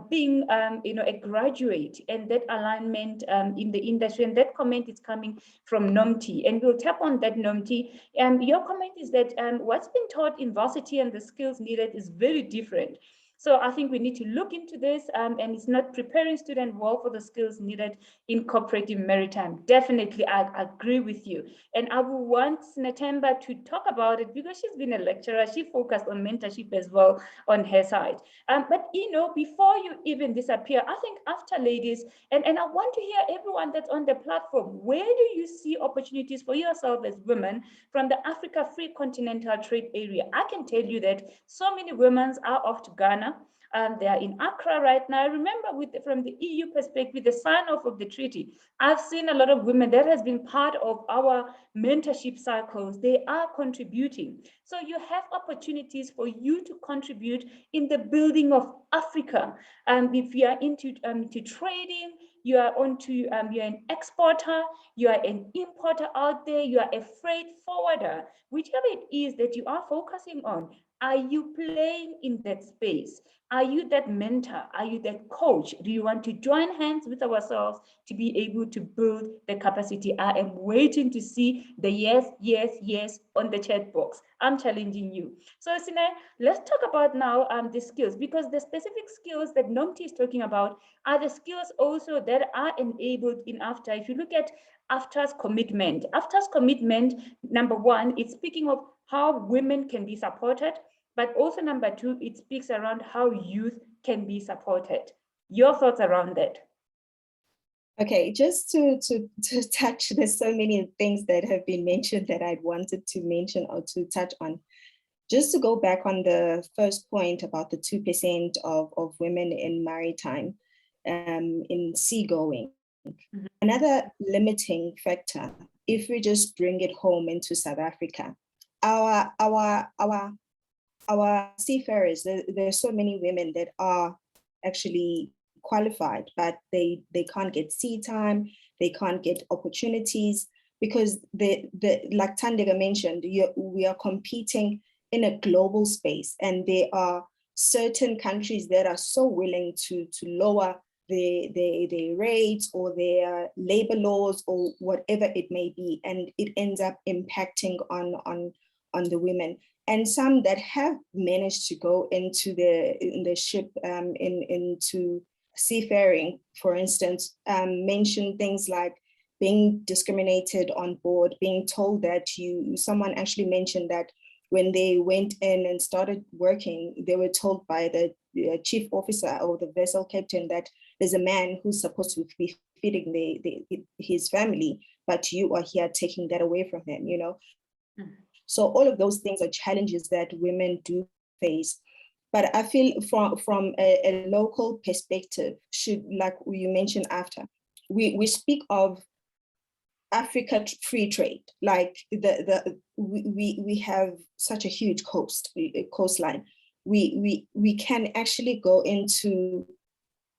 being a graduate and that alignment in the industry. And that comment is coming from Nomti, and we'll tap on that, Nomti. Your comment is that what's been taught in varsity and the skills needed is very different. So I think we need to look into this, and it's not preparing students well for the skills needed in cooperative maritime. Definitely, I agree with you. And I will want Natemba to talk about it because she's been a lecturer. She focused on mentorship as well on her side. But before you even disappear, I think after ladies, and I want to hear everyone that's on the platform, where do you see opportunities for yourself as women from the Africa Free Continental Trade Area? I can tell you that so many women are off to Ghana. They are in Accra right now. I remember from the EU perspective, the sign-off of the treaty, I've seen a lot of women that has been part of our mentorship cycles. They are contributing. So you have opportunities for you to contribute in the building of Africa. If you are into trading, you are you're an exporter, you are an importer out there, you are a freight forwarder, whichever it is that you are focusing on, are you playing in that space? Are you that mentor? Are you that coach? Do you want to join hands with ourselves to be able to build the capacity? I am waiting to see the yes, yes, yes on the chat box. I'm challenging you. So Sine, let's talk about now the skills, because the specific skills that Nomti is talking about are the skills also that are enabled in AFTA. If you look at AFTA's commitment, number one, it's speaking of how women can be supported, but also number two, it speaks around how youth can be supported. Your thoughts around that? Okay, just to touch, there's so many things that have been mentioned that I'd wanted to mention or to touch on. Just to go back on the first point about the 2% of women in maritime, in seagoing. Mm-hmm. Another limiting factor, if we just bring it home into South Africa, our seafarers, there are so many women that are actually qualified, but they can't get sea time, they can't get opportunities, because like Tandega mentioned, we are competing in a global space, and there are certain countries that are so willing to lower their rates or their labor laws or whatever it may be, and it ends up impacting on the women. And some that have managed to go into the ship, into seafaring, for instance, mention things like being discriminated on board, being told that someone actually mentioned that when they went in and started working, they were told by the chief officer or the vessel captain that there's a man who's supposed to be feeding his family, but you are here taking that away from him, Mm-hmm. So all of those things are challenges that women do face. But I feel from a local perspective, like you mentioned after, we speak of Africa free trade, like we have such a huge coastline. We can actually go into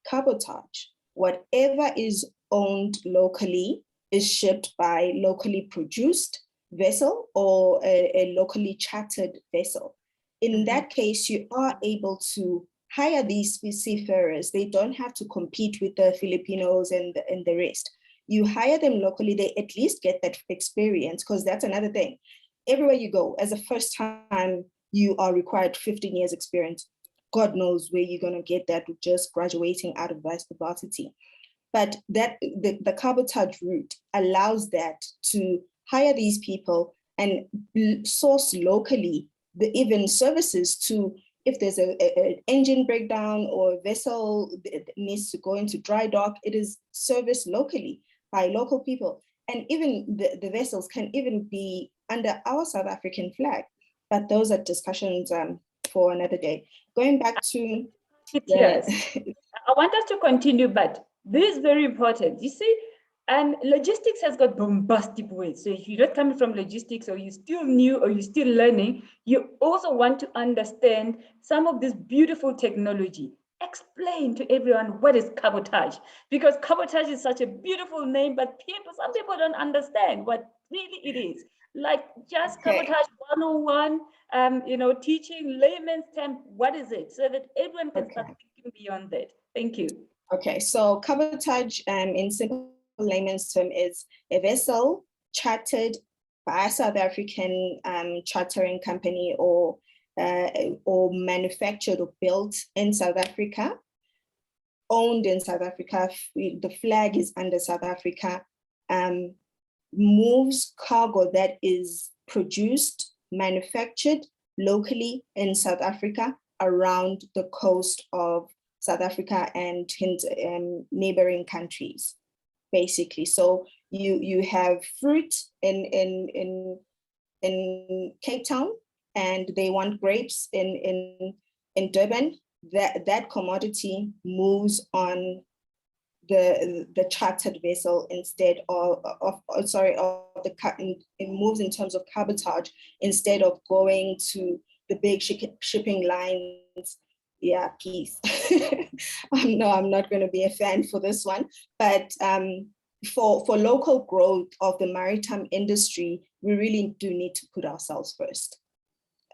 cabotage. Whatever is owned locally is shipped by locally produced vessel or a locally chartered vessel. In that case, you are able to hire these seafarers. They don't have to compete with the Filipinos and the rest. You hire them locally, they at least get that experience, because that's another thing. Everywhere you go, as a first time, you are required 15 years experience. God knows where you're going to get that with just graduating out of varsity. But that the cabotage route allows that to hire these people and source locally the even services to, if there's an engine breakdown or a vessel that needs to go into dry dock, it is serviced locally by local people. And even the vessels can even be under our South African flag. But those are discussions for another day. Going back to Yes. I want us to continue, but this is very important. You see, and logistics has got bombastic ways. So if you're not coming from logistics or you're still new or you're still learning, you also want to understand some of this beautiful technology. Explain to everyone what is cabotage, because cabotage is such a beautiful name, but some people don't understand what really it is. Like just cabotage 101, teaching layman's term, what is it? So that everyone can start thinking beyond that. Thank you. Okay, so cabotage in simple layman's term is a vessel chartered by a South African chartering company or manufactured or built in South Africa, owned in South Africa, the flag is under South Africa, moves cargo that is produced, manufactured locally in South Africa around the coast of South Africa and neighboring countries, basically. So you have fruit in Cape Town, and they want grapes in Durban. That commodity moves on the chartered vessel instead it moves in terms of cabotage instead of going to the big shipping lines. Yeah, peace. No, I'm not going to be a fan for this one, but for local growth of the maritime industry, we really do need to put ourselves first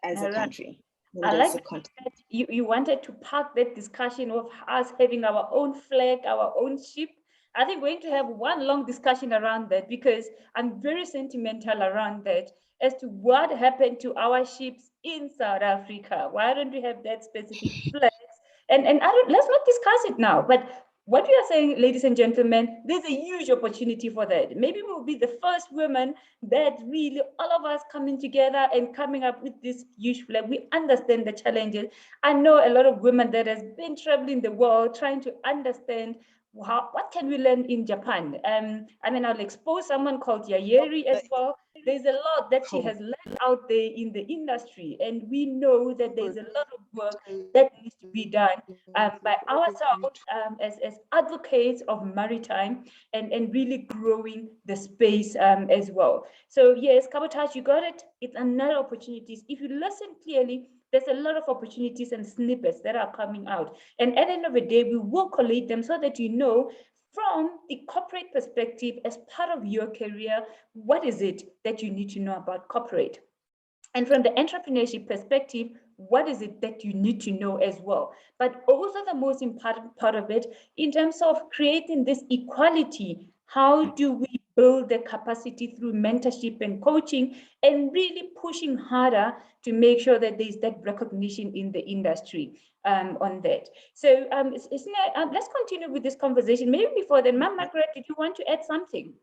as a country. I like that you wanted to park that discussion of us having our own flag, our own ship. I think we're going to have one long discussion around that, because I'm very sentimental around that as to what happened to our ships in South Africa. Why don't we have that specific flag? And let's not discuss it now, but what we are saying, ladies and gentlemen, there's a huge opportunity for that. Maybe we'll be the first women that really, all of us coming together and coming up with this huge flag. We understand the challenges. I know a lot of women that has been traveling the world trying to understand what can we learn in Japan. I'll expose someone called Yayeri as well. There's a lot that she has learned out there in the industry, and we know that there's a lot of work that needs to be done by ourselves as advocates of maritime and really growing the space as well. So yes, cabotage, you got it. It's another opportunity. If you listen clearly, there's a lot of opportunities and snippets that are coming out. And at the end of the day, we will collate them so that you know from the corporate perspective, as part of your career, what is it that you need to know about corporate? And from the entrepreneurship perspective, what is it that you need to know as well? But also the most important part of it, in terms of creating this equality, how do we build the capacity through mentorship and coaching, and really pushing harder to make sure that there's that recognition in the industry on that. So let's continue with this conversation. Maybe before then, Ma'am Margaret, did you want to add something?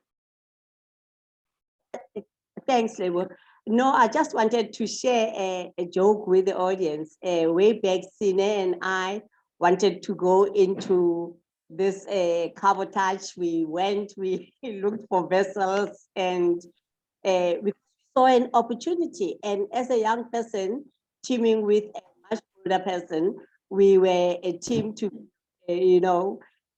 Thanks, Lebo. No, I just wanted to share a joke with the audience. Way back, Sine and I wanted to go into this cabotage. We looked for vessels, and we saw an opportunity. And as a young person, teaming with a much older person, we were a team to,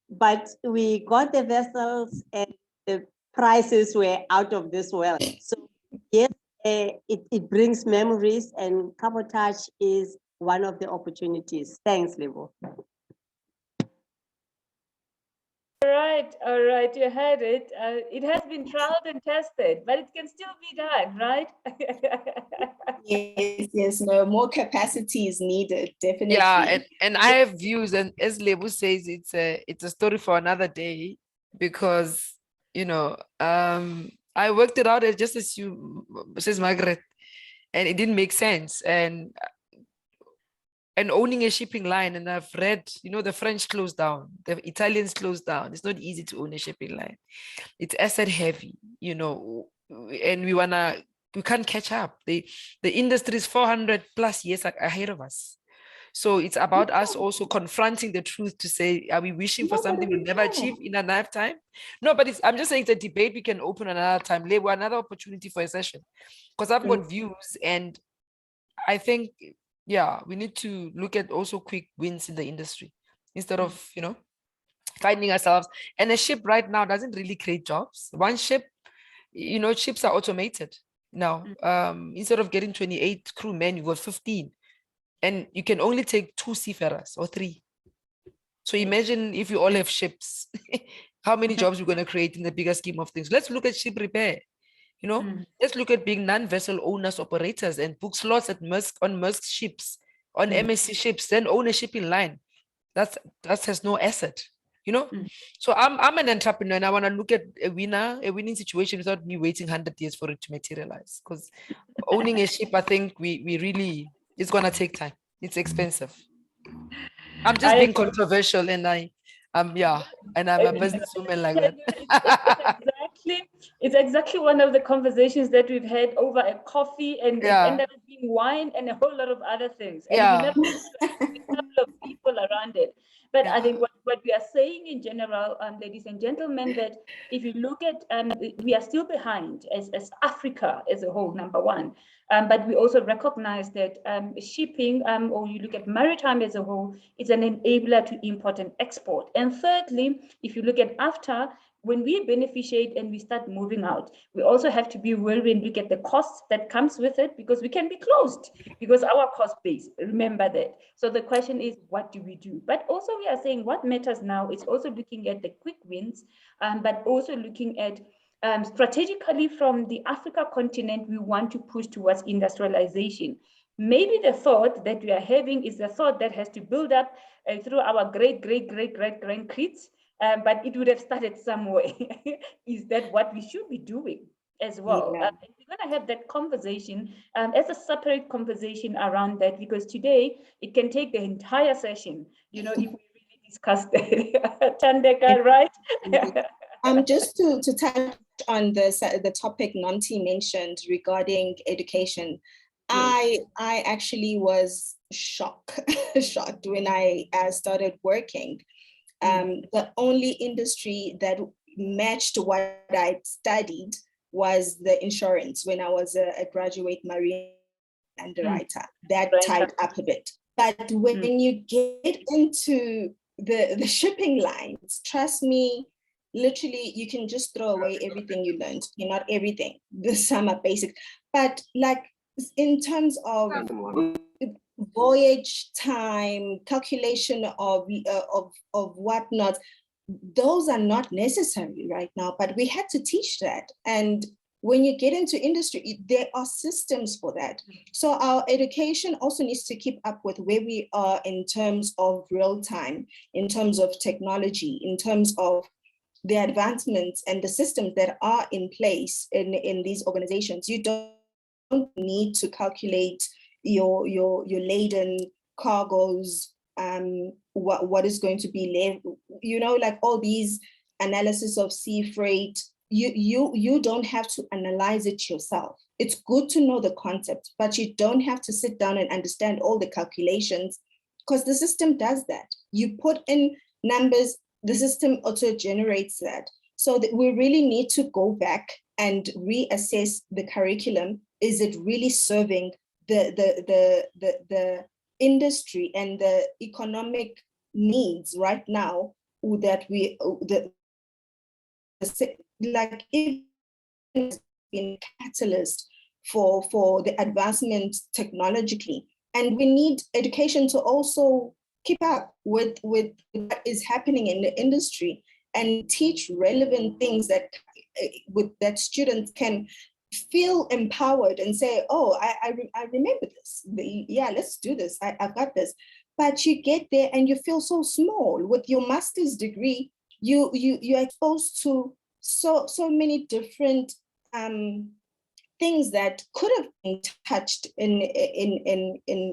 but we got the vessels and the prices were out of this world. So yes, it brings memories, and cabotage is one of the opportunities. Thanks, Lebo. All right, you heard it. It has been trialed and tested, but it can still be done, right? Yes, no, more capacity is needed, definitely. Yeah, and I have views, and as Lebu says, it's a story for another day, because I worked it out just as you says Margaret, and it didn't make sense. And owning a shipping line, and I've read, the French closed down, the Italians closed down. It's not easy to own a shipping line. It's asset heavy, and we can't catch up. The industry is 400 plus years ahead of us. So it's about us also confronting the truth to say, are we wishing for something we'll never achieve in a lifetime? No, but I'm just saying it's a debate we can open another time. Labor, another opportunity for a session. Because I've got views, and I think yeah, we need to look at also quick wins in the industry instead of, finding ourselves. And a ship right now doesn't really create jobs. One ship, ships are automated now. Instead of getting 28 crewmen, you got 15. And you can only take 2 seafarers or 3. So imagine if you all have ships, how many jobs we're going to create in the bigger scheme of things. Let's look at ship repair. Let's look at being non-vessel owners, operators, and book slots at on Maersk ships, on MSC ships, then own a shipping line. That has no asset, So I'm an entrepreneur and I want to look at a winning situation without me waiting 100 years for it to materialize. Because owning a ship, I think we really, it's gonna take time. It's expensive. I'm just being controversial, and I'm a businesswoman like that. It's exactly one of the conversations that we've had over a coffee, and it ended up being wine and a whole lot of other things. And we never a couple of people around it. But I think what we are saying in general, ladies and gentlemen, that if you look at, we are still behind as Africa as a whole, number one. But we also recognize that shipping, or you look at maritime as a whole, is an enabler to import and export. And thirdly, if you look at after, when we beneficiate and we start moving out, we also have to be aware and look at the costs that comes with it, because we can be closed because our cost base, remember that. So the question is, what do we do? But also we are saying what matters now is also looking at the quick wins, but also looking at strategically from the Africa continent, we want to push towards industrialization. Maybe the thought that we are having is the thought that has to build up through our great grandkids, but it would have started somewhere. Is that what we should be doing as well? Yeah. We're going to have that conversation as a separate conversation around that, because today it can take the entire session, if we really discuss that. Thandeka, right? Just to touch on the topic Nanti mentioned regarding education, I actually was shocked when I started working. The only industry that matched what I studied was the insurance when I was a graduate marine underwriter. That tied up a bit. But when you get into the shipping lines, trust me, literally you can just throw away everything you learned. Not everything, some are basic, but like in terms of voyage time, calculation of whatnot, those are not necessary right now, but we had to teach that. And when you get into industry, there are systems for that. So our education also needs to keep up with where we are in terms of real time, in terms of technology, in terms of the advancements and the systems that are in place in these organizations. You don't need to calculate your laden cargoes, what is going to be left, like all these analysis of sea freight. You don't have to analyze it yourself. It's good to know the concept, but you don't have to sit down and understand all the calculations, because the system does that. You put in numbers, the system auto generates that. So that we really need to go back and reassess the curriculum. Is it really serving the industry and the economic needs right now that like it has been a catalyst for the advancement technologically. And we need education to also keep up with what is happening in the industry and teach relevant things that students can feel empowered and say, oh, I remember this. Yeah, let's do this. I've got this. But you get there and you feel so small. With your master's degree, you're exposed to so many different things that could have been touched in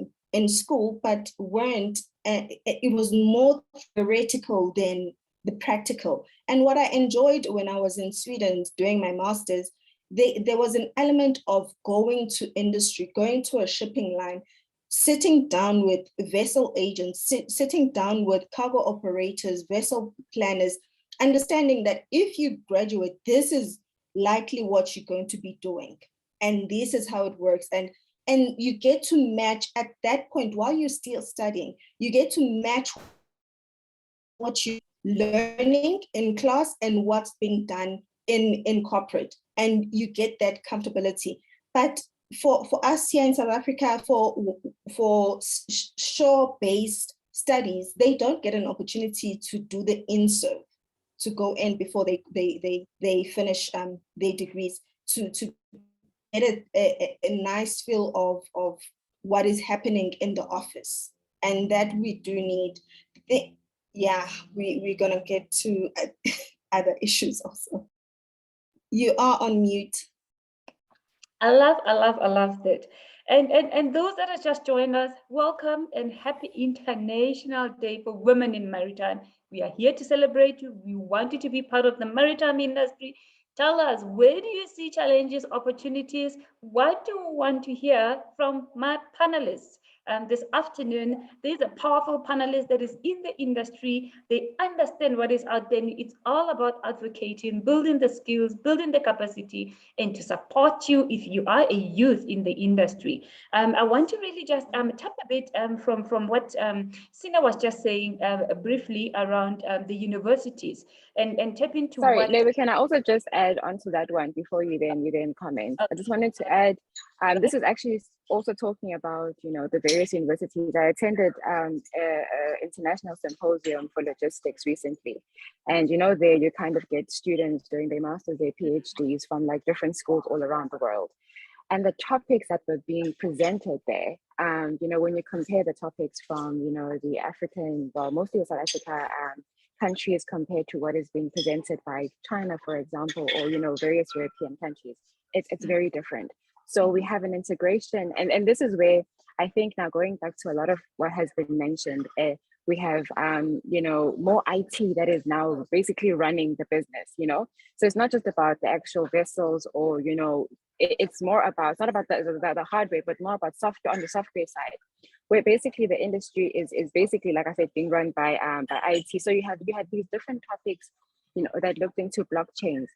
school, but weren't. It was more theoretical than the practical. And what I enjoyed when I was in Sweden doing my master's, there was an element of going to industry, going to a shipping line, sitting down with vessel agents, sitting down with cargo operators, vessel planners, understanding that if you graduate, this is likely what you're going to be doing. And this is how it works. And And you get to match at that point while you're still studying, you get to match what you're learning in class and what's being done in corporate, and you get that comfortability. But for us here in South Africa, for shore-based studies, they don't get an opportunity to do the in-serve, to go in before they finish their degrees, to get a nice feel of what is happening in the office. And that we do need. Yeah, we're gonna get to other issues also. You are on mute. I love that. And those that have just joined us, welcome and happy International Day for Women in Maritime. We are here to celebrate you. We want you to be part of the maritime industry. Tell us, where do you see challenges, opportunities? What do you want to hear from my panelists? This afternoon, there's a powerful panelist that is in the industry. They understand what is out there. It's all about advocating, building the skills, building the capacity, and to support you if you are a youth in the industry. I want to really just tap a bit from what Sina was just saying briefly around the universities and tap into Sorry, what. Levi, can I also just add onto that one before you then comment? I just wanted to add, this is actually also talking about, the various universities. I attended an international symposium for logistics recently. And, there you kind of get students doing their masters, their PhDs from like different schools all around the world. And the topics that were being presented there, when you compare the topics from, the African, well, mostly South Africa, countries compared to what is being presented by China, for example, or various European countries, it's very different. So we have an integration, and this is where I think now, going back to a lot of what has been mentioned, we have more IT that is now basically running the business. So it's not just about the actual vessels, or it's more about, it's not about the hardware, but more about software, on the software side, where basically the industry is basically, like I said, being run by IT. So you had these different topics, that looked into blockchains,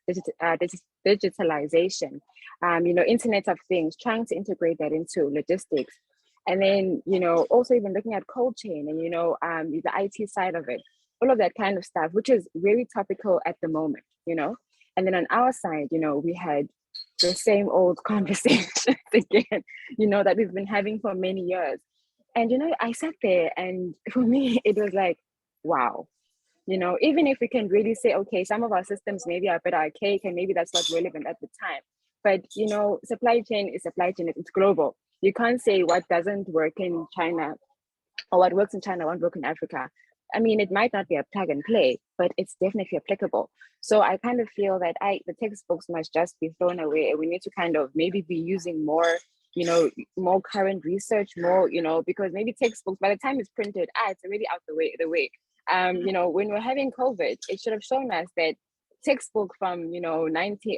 digitalization, Internet of Things, trying to integrate that into logistics. And then, also even looking at cold chain and, the IT side of it, all of that kind of stuff, which is very topical at the moment, And then on our side, we had the same old conversations again, that we've been having for many years. And, I sat there, and for me, it was like, wow, even if we can really say, okay, some of our systems maybe are a bit archaic and maybe that's not relevant at the time. But, supply chain is supply chain, it's global. You can't say what doesn't work in China or what works in China won't work in Africa. I mean, it might not be a plug and play, but it's definitely applicable. So I kind of feel that the textbooks must just be thrown away. We need to kind of maybe be using more, more current research, more, because maybe textbooks, by the time it's printed, it's already out the way. When we're having COVID, it should have shown us that textbook from,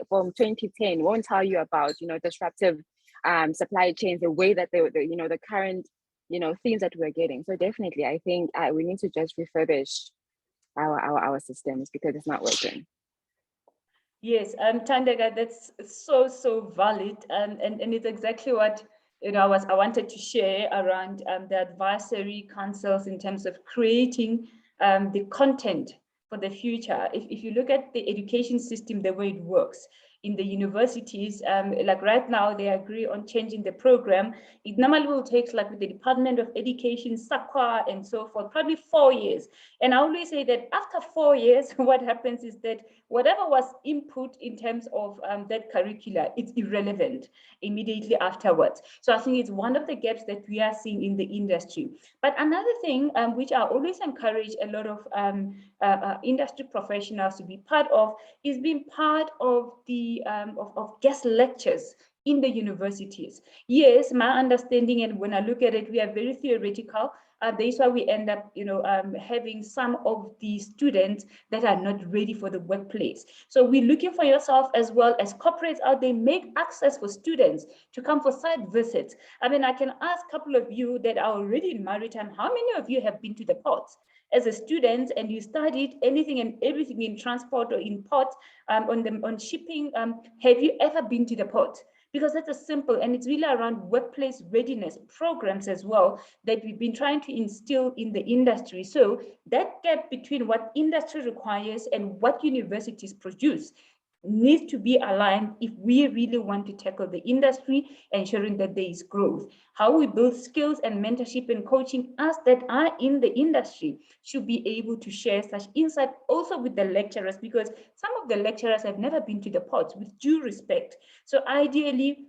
from 2010 won't tell you about, disruptive supply chains, the way that the current, themes that we're getting. So definitely, I think we need to just refurbish our systems because it's not working. Yes, Tandega, that's so valid, and it's exactly what I wanted to share around the advisory councils in terms of creating the content for the future. If you look at the education system, the way it works in the universities, like right now, they agree on changing the program. It normally will take, like with the Department of Education, SAQA, and so forth, probably 4 years. And I always say that after 4 years, what happens is that whatever was input in terms of that curricula, it's irrelevant immediately afterwards. So I think it's one of the gaps that we are seeing in the industry. But another thing which I always encourage a lot of industry professionals to be part of is being part of the of guest lectures in the universities. Yes, my understanding, and when I look at it, we are very theoretical. That's why we end up, having some of the students that are not ready for the workplace. So we're looking for yourself as well as corporates out there, make access for students to come for site visits. I mean, I can ask a couple of you that are already in maritime, how many of you have been to the ports? as a student and you studied anything and everything in transport or in port, on shipping, have you ever been to the port? Because that's a simple, and it's really around workplace readiness programs as well that we've been trying to instill in the industry. So that gap between what industry requires and what universities produce needs to be aligned if we really want to tackle the industry, ensuring that there is growth. How we build skills and mentorship and coaching, us that are in the industry should be able to share such insight also with the lecturers, because some of the lecturers have never been to the ports, with due respect. So ideally,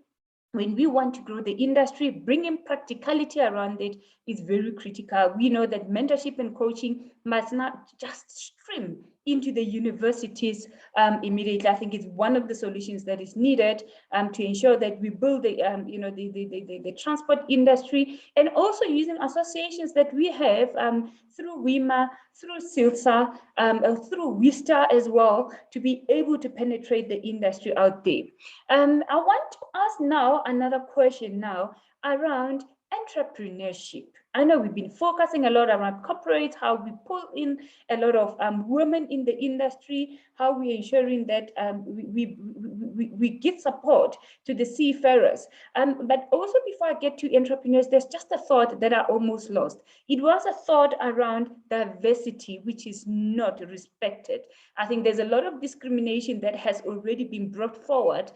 when we want to grow the industry, bringing practicality around it is very critical. We know that mentorship and coaching must not just stream into the universities immediately. I think it's one of the solutions that is needed to ensure that we build the, the transport industry, and also using associations that we have through WIMA, through SILSA, through WISTA as well, to be able to penetrate the industry out there. I want to ask now another question now around entrepreneurship. I know we've been focusing a lot around corporate, how we pull in a lot of women in the industry, how we're ensuring that we give support to the seafarers. But also before I get to entrepreneurs, there's just a thought that I almost lost. It was a thought around diversity, which is not respected. I think there's a lot of discrimination that has already been brought forward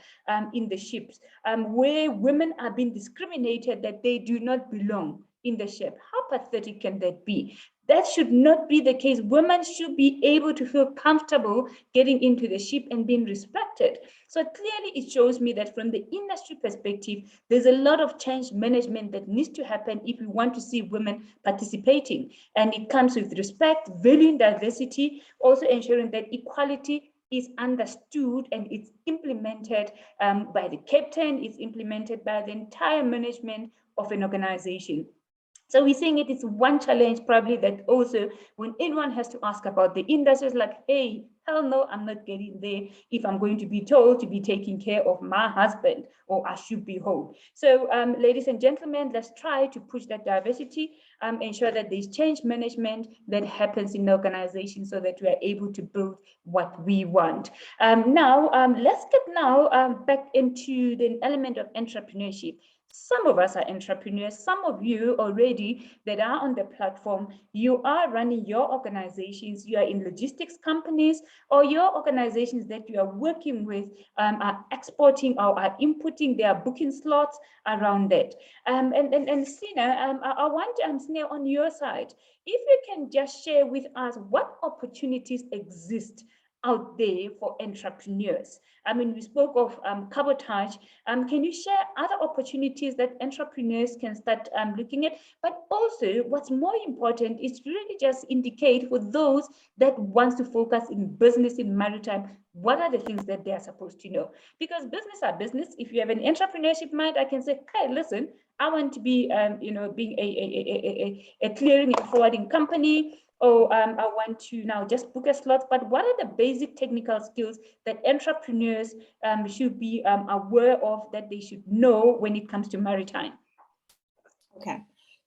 in the ships, where women are being discriminated that they do not belong in the ship. How pathetic can that be? That should not be the case. Women should be able to feel comfortable getting into the ship and being respected. So clearly it shows me that from the industry perspective, there's a lot of change management that needs to happen if we want to see women participating. And it comes with respect, valuing diversity, also ensuring that equality is understood and it's implemented by the captain, it's implemented by the entire management of an organization. So we're seeing it is one challenge probably that also when anyone has to ask about the industry, is like, hey, hell no, I'm not getting there if I'm going to be told to be taking care of my husband, or I should be home. So ladies and gentlemen, let's try to push that diversity, ensure that there's change management that happens in the organization so that we are able to build what we want. Now, let's get now back into the element of entrepreneurship. Some of us are entrepreneurs. Some of you already that are on the platform, you are running your organizations, you are in logistics companies, or your organizations that you are working with are exporting or are inputting their booking slots around that. And Sina, I want Sina on your side, if you can just share with us what opportunities exist out there for entrepreneurs. I mean, we spoke of cabotage. Can you share other opportunities that entrepreneurs can start looking at? But also, what's more important is really just indicate for those that wants to focus in business in maritime, what are the things that they are supposed to know? Because business are business. If you have an entrepreneurship mind, I can say, hey, listen, I want to be, being a clearing and forwarding company, or I want to now just book a slot. But what are the basic technical skills that entrepreneurs should be aware of, that they should know when it comes to maritime? Okay,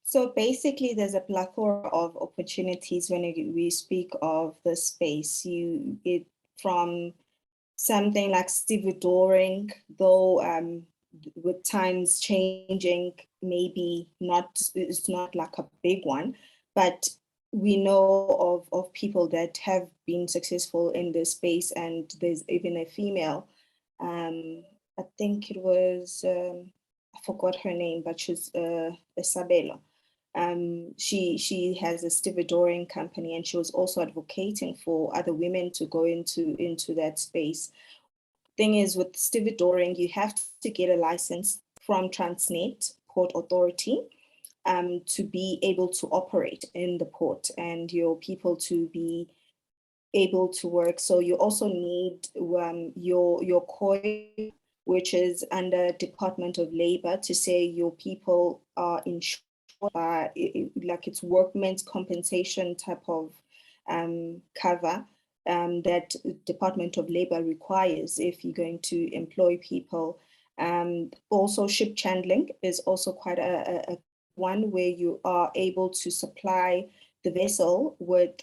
so basically there's a plethora of opportunities when we speak of the space. From something like stevedoring, though with times changing, maybe not, it's not like a big one, but we know of people that have been successful in this space, and there's even a female, I think it was, I forgot her name, but she's Isabella. She has a stevedoring company, and she was also advocating for other women to go into that space. Thing is, with stevedoring, you have to get a license from Transnet Port Authority to be able to operate in the port, and your people to be able to work. So you also need your COI, which is under Department of Labor, to say your people are insured by, like it's workmen's compensation type of cover that Department of Labor requires if you're going to employ people. Also, ship chandling is also quite a one where you are able to supply the vessel with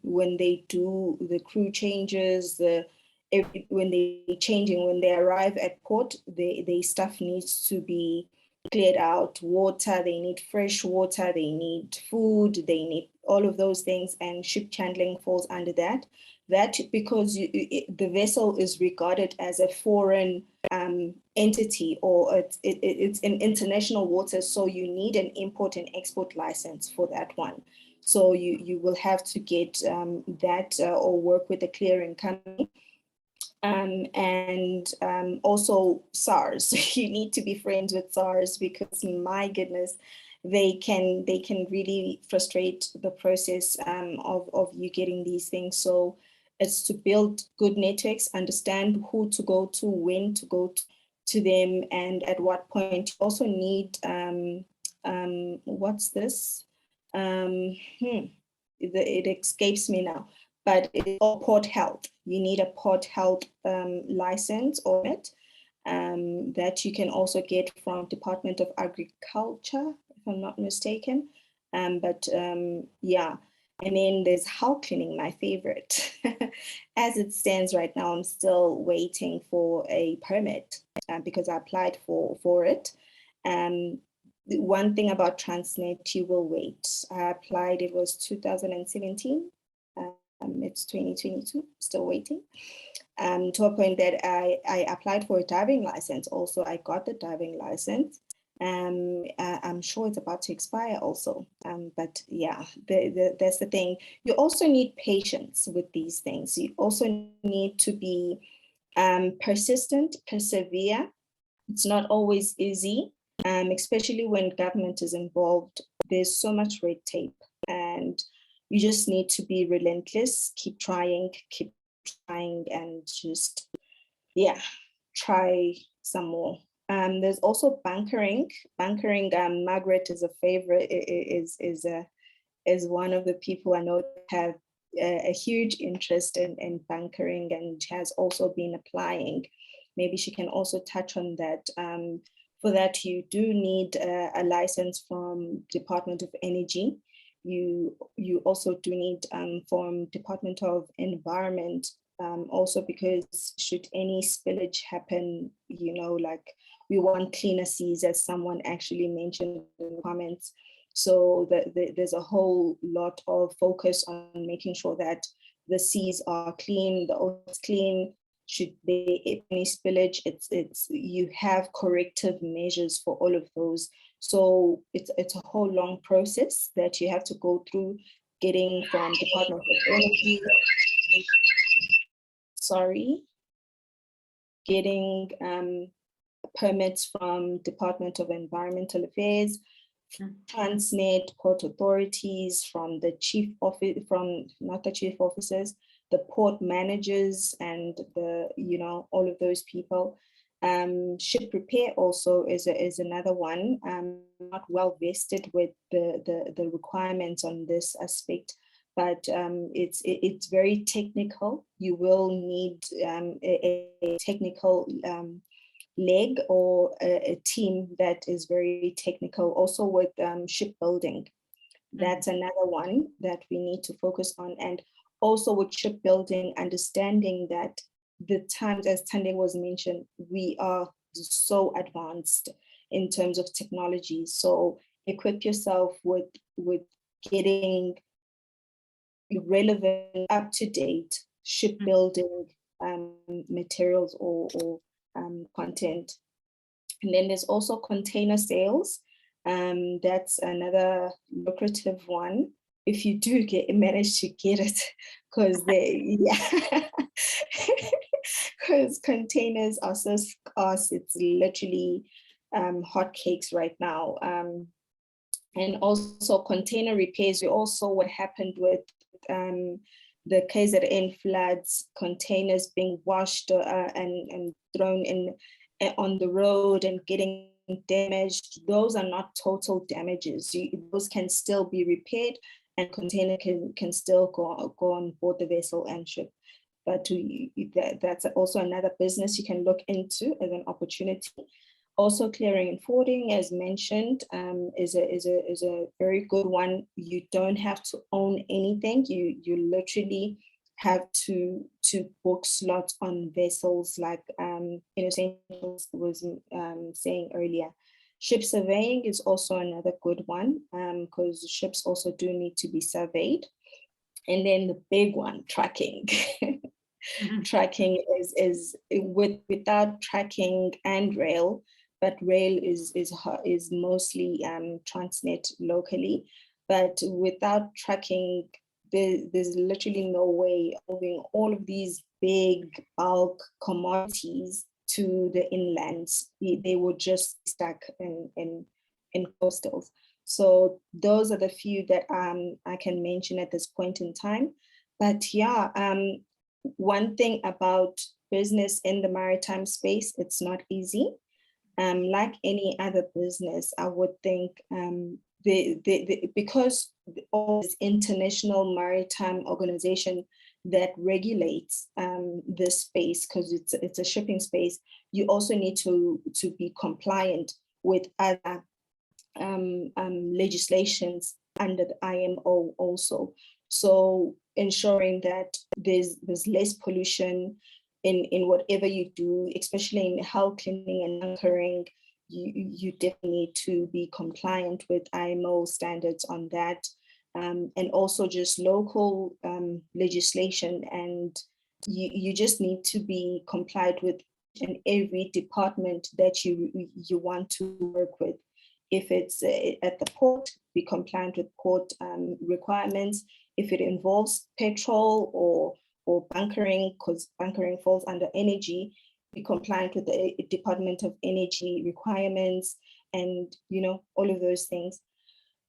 when they do the crew changes, when they arrive at port, they stuff needs to be cleared out. Water, they need fresh water, they need food, they need all of those things, and ship handling falls under that. That because the vessel is regarded as a foreign entity, or it's in international waters, so you need an import and export license for that one. So you will have to get that or work with a clearing company. And also SARS. You need to be friends with SARS, because my goodness, they can really frustrate the process of you getting these things. So it's to build good networks, understand who to go to, when to go to them, and at what point. You also need what's this? It escapes me now, but it's all port health. You need a port health license or it that you can also get from Department of Agriculture, if I'm not mistaken. Yeah, and then there's house cleaning, my favorite. As it stands right now, I'm still waiting for a permit because I applied for it. The one thing about Transnet, you will wait. I applied, it was 2017. It's 2022, still waiting. To a point that I applied for a driving license. Also, I got the driving license. I'm sure it's about to expire also. But yeah, that's the thing. You also need patience with these things. You also need to be persistent, persevere. It's not always easy, especially when government is involved. There's so much red tape, and you just need to be relentless, keep trying, and just, yeah, try some more. There's also bunkering. Margaret is a favorite, is one of the people I know have a huge interest in bunkering, and has also been applying. Maybe she can also touch on that. For that, you do need a license from Department of Energy. You also do need from Department of Environment, also because should any spillage happen, like we want cleaner seas, as someone actually mentioned in the comments. So there's a whole lot of focus on making sure that the seas are clean, the ocean is clean. Should there be any spillage, you have corrective measures for all of those. So it's a whole long process that you have to go through, getting from Department of Energy, getting permits from Department of Environmental Affairs, Transnet, port authorities, from the chief office, not the chief officers, the port managers, and all of those people. Ship repair also is another one. Not well vested with the requirements on this aspect, but it's very technical. You will need a technical leg, or a team that is very technical. Also with shipbuilding, that's another one that we need to focus on. And also with shipbuilding, understanding that the times, as Tande was mentioned, we are so advanced in terms of technology. So equip yourself with getting relevant, up-to-date shipbuilding materials or content. And then there's also container sales. That's another lucrative one, if you do manage to get it, because because containers are so scarce. It's literally hotcakes right now. And also container repairs. We also what happened with the KZN floods, containers being washed and thrown in on the road and getting damaged. Those are not total damages. Those can still be repaired, and container can still go on board the vessel and ship. But that's also another business you can look into as an opportunity. Also, clearing and forwarding, as mentioned, is a very good one. You don't have to own anything. You literally have to book slots on vessels, like Saint was saying earlier. Ship surveying is also another good one, because ships also do need to be surveyed. And then the big one, tracking. Tracking is without tracking and rail, but rail is mostly Transnet locally. But without tracking, there's literally no way of moving all of these big bulk commodities to the inlands. They would just be stuck in coastals. So those are the few that I can mention at this point in time. But yeah, one thing about business in the maritime space, it's not easy. Like any other business, I would think because all this international maritime organization that regulates this space, because it's a shipping space, you also need to be compliant with other legislations under the IMO also. So ensuring that there's less pollution in whatever you do, especially in hull cleaning and anchoring, you definitely need to be compliant with IMO standards on that. And also just local legislation, and you just need to be compliant with each and every department that you want to work with. If it's at the port, be compliant with port requirements. If it involves petrol or bunkering, because bunkering falls under energy, be compliant with the Department of Energy requirements, and all of those things.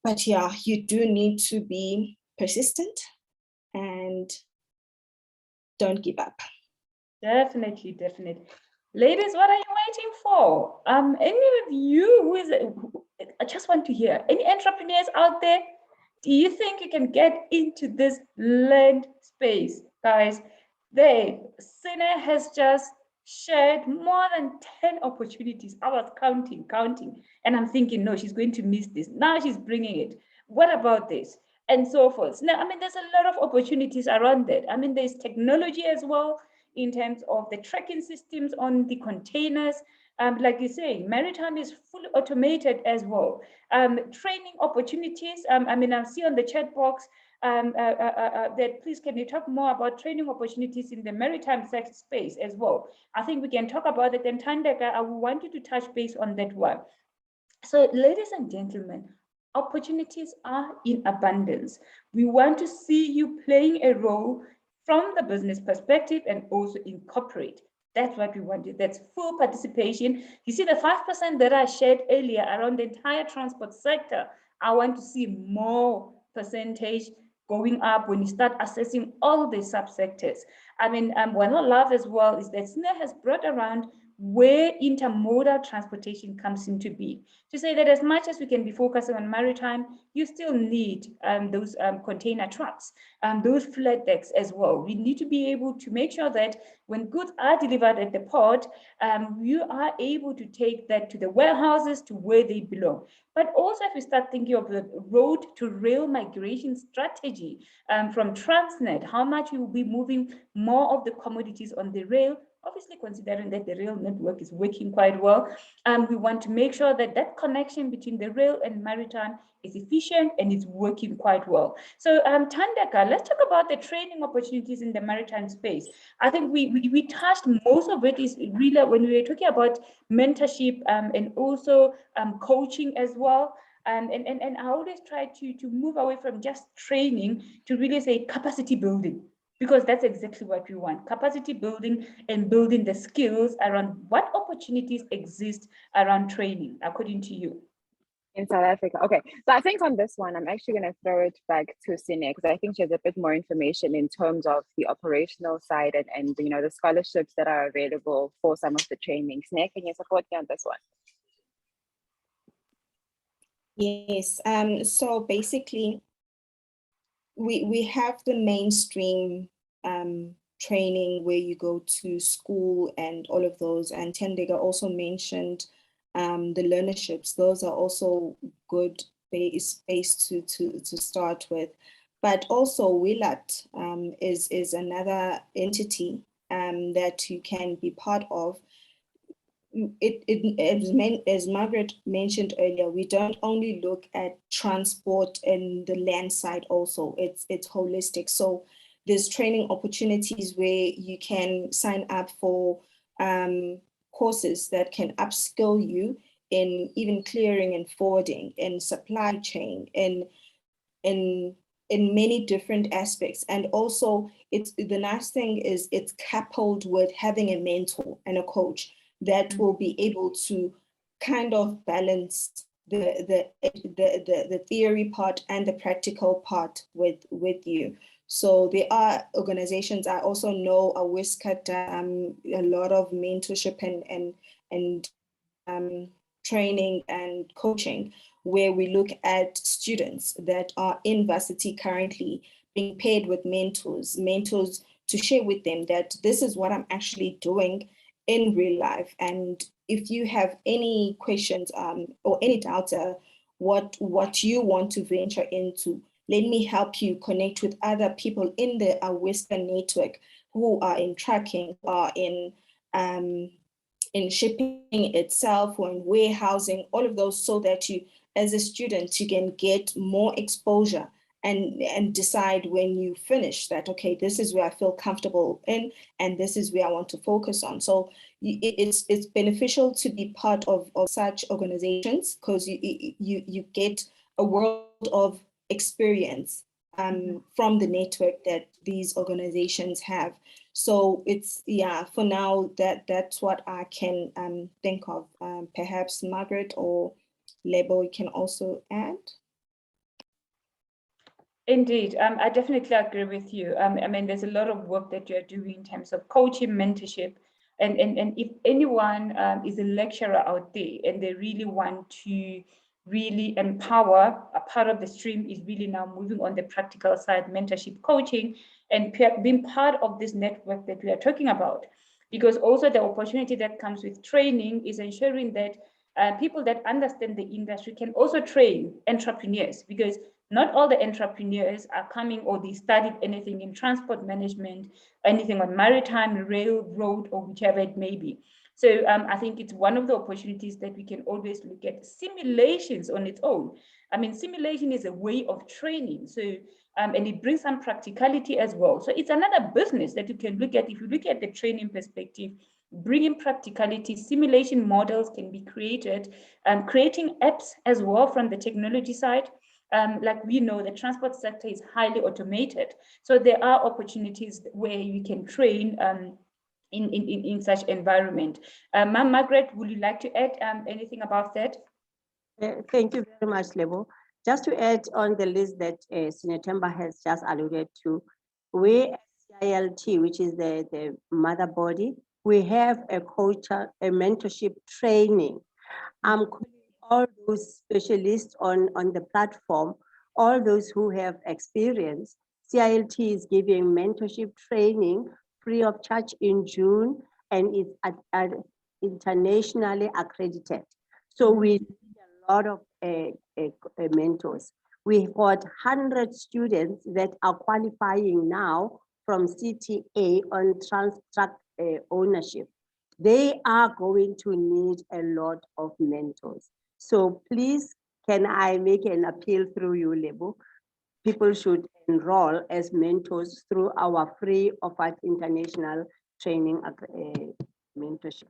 But yeah, you do need to be persistent and don't give up. Definitely, definitely. Ladies, what are you waiting for? Any of you I just want to hear, any entrepreneurs out there? Do you think you can get into this land space? Guys, Sine has just shared more than 10 opportunities. I was counting, and I'm thinking, no, she's going to miss this. Now she's bringing it. What about this? And so forth. Now, there's a lot of opportunities around that. There's technology as well, in terms of the tracking systems on the containers. Like you say, Maritime is fully automated as well. Training opportunities, I see on the chat box that please can you talk more about training opportunities in the maritime sector space as well. I think we can talk about it. And Thandeka, I want you to touch base on that one. So ladies and gentlemen, opportunities are in abundance. We want to see you playing a role from the business perspective and also incorporate. That's what we want. That's full participation. You see the 5% that I shared earlier around the entire transport sector. I want to see more percentage going up when you start assessing all the subsectors. What I love as well is that SNE has brought around where intermodal transportation comes into being. To say that as much as we can be focusing on maritime, you still need those container trucks, those flat decks as well. We need to be able to make sure that when goods are delivered at the port, you are able to take that to the warehouses, to where they belong. But also if we start thinking of the road to rail migration strategy from Transnet, how much we will be moving more of the commodities on the rail, obviously considering that the rail network is working quite well. We want to make sure that that connection between the rail and maritime is efficient and is working quite well. So Thandeka, let's talk about the training opportunities in the maritime space. I think we touched most of it is really when we were talking about mentorship and also coaching as well. And I always try to move away from just training to really say capacity building, because that's exactly what we want. Capacity building and building the skills around what opportunities exist around training, according to you. In South Africa. Okay, so I think on this one, I'm actually going to throw it back to Sine, because I think she has a bit more information in terms of the operational side and the scholarships that are available for some of the trainings. Sine, can you support me on this one? Yes, so basically, we have the mainstream training where you go to school and all of those. And Thandeka also mentioned the learnerships. Those are also good space to start with. But also WILAT is another entity that you can be part of. As Margaret mentioned earlier, we don't only look at transport and the land side also, it's holistic. So there's training opportunities where you can sign up for courses that can upskill you in even clearing and forwarding and supply chain and in many different aspects. And also it's the nice thing is it's coupled with having a mentor and a coach that will be able to kind of balance the theory part and the practical part with you. So there are organizations, I also know AWISCA, a lot of mentorship and training and coaching, where we look at students that are in varsity currently being paired with mentors to share with them that this is what I'm actually doing in real life. And if you have any questions or any doubts, what you want to venture into, let me help you connect with other people in the AWISCA network who are in tracking, are in shipping itself or in warehousing, all of those, so that you, as a student, you can get more exposure and decide when you finish that, okay, this is where I feel comfortable in, and this is where I want to focus on. So it's beneficial to be part of such organizations, because you get a world of experience from the network that these organizations have. So it's, yeah, for now, that's what I can think of. Perhaps Margaret or Lebo, you can also add. Indeed, I definitely agree with you. I mean, there's a lot of work that you're doing in terms of coaching, mentorship, and if anyone is a lecturer out there and they really want to really empower, a part of the stream is really now moving on the practical side, mentorship, coaching, and being part of this network that we are talking about. Because also the opportunity that comes with training is ensuring that people that understand the industry can also train entrepreneurs, because not all the entrepreneurs are coming or they studied anything in transport management, anything on maritime, rail, road, or whichever it may be. So I think it's one of the opportunities that we can always look at. Simulations on its own. I mean, simulation is a way of training. So, and it brings some practicality as well. So it's another business that you can look at. If you look at the training perspective, bringing practicality, simulation models can be created, creating apps as well from the technology side. Like we know, the transport sector is highly automated. So there are opportunities where you can train in such environment. Ma'am Margaret, would you like to add anything about that? Thank you very much, Lebo. Just to add on the list that Sinetemba has just alluded to, we at CILT, which is the mother body, we have a culture, a mentorship training. I'm calling all those specialists on the platform, all those who have experience. CILT is giving mentorship training free of charge in June, and it's internationally accredited. So we need a lot of mentors. We've got 100 students that are qualifying now from CTA on track ownership. They are going to need a lot of mentors. So please, can I make an appeal through you, Lebo? People should enroll as mentors through our free offered international training mentorship.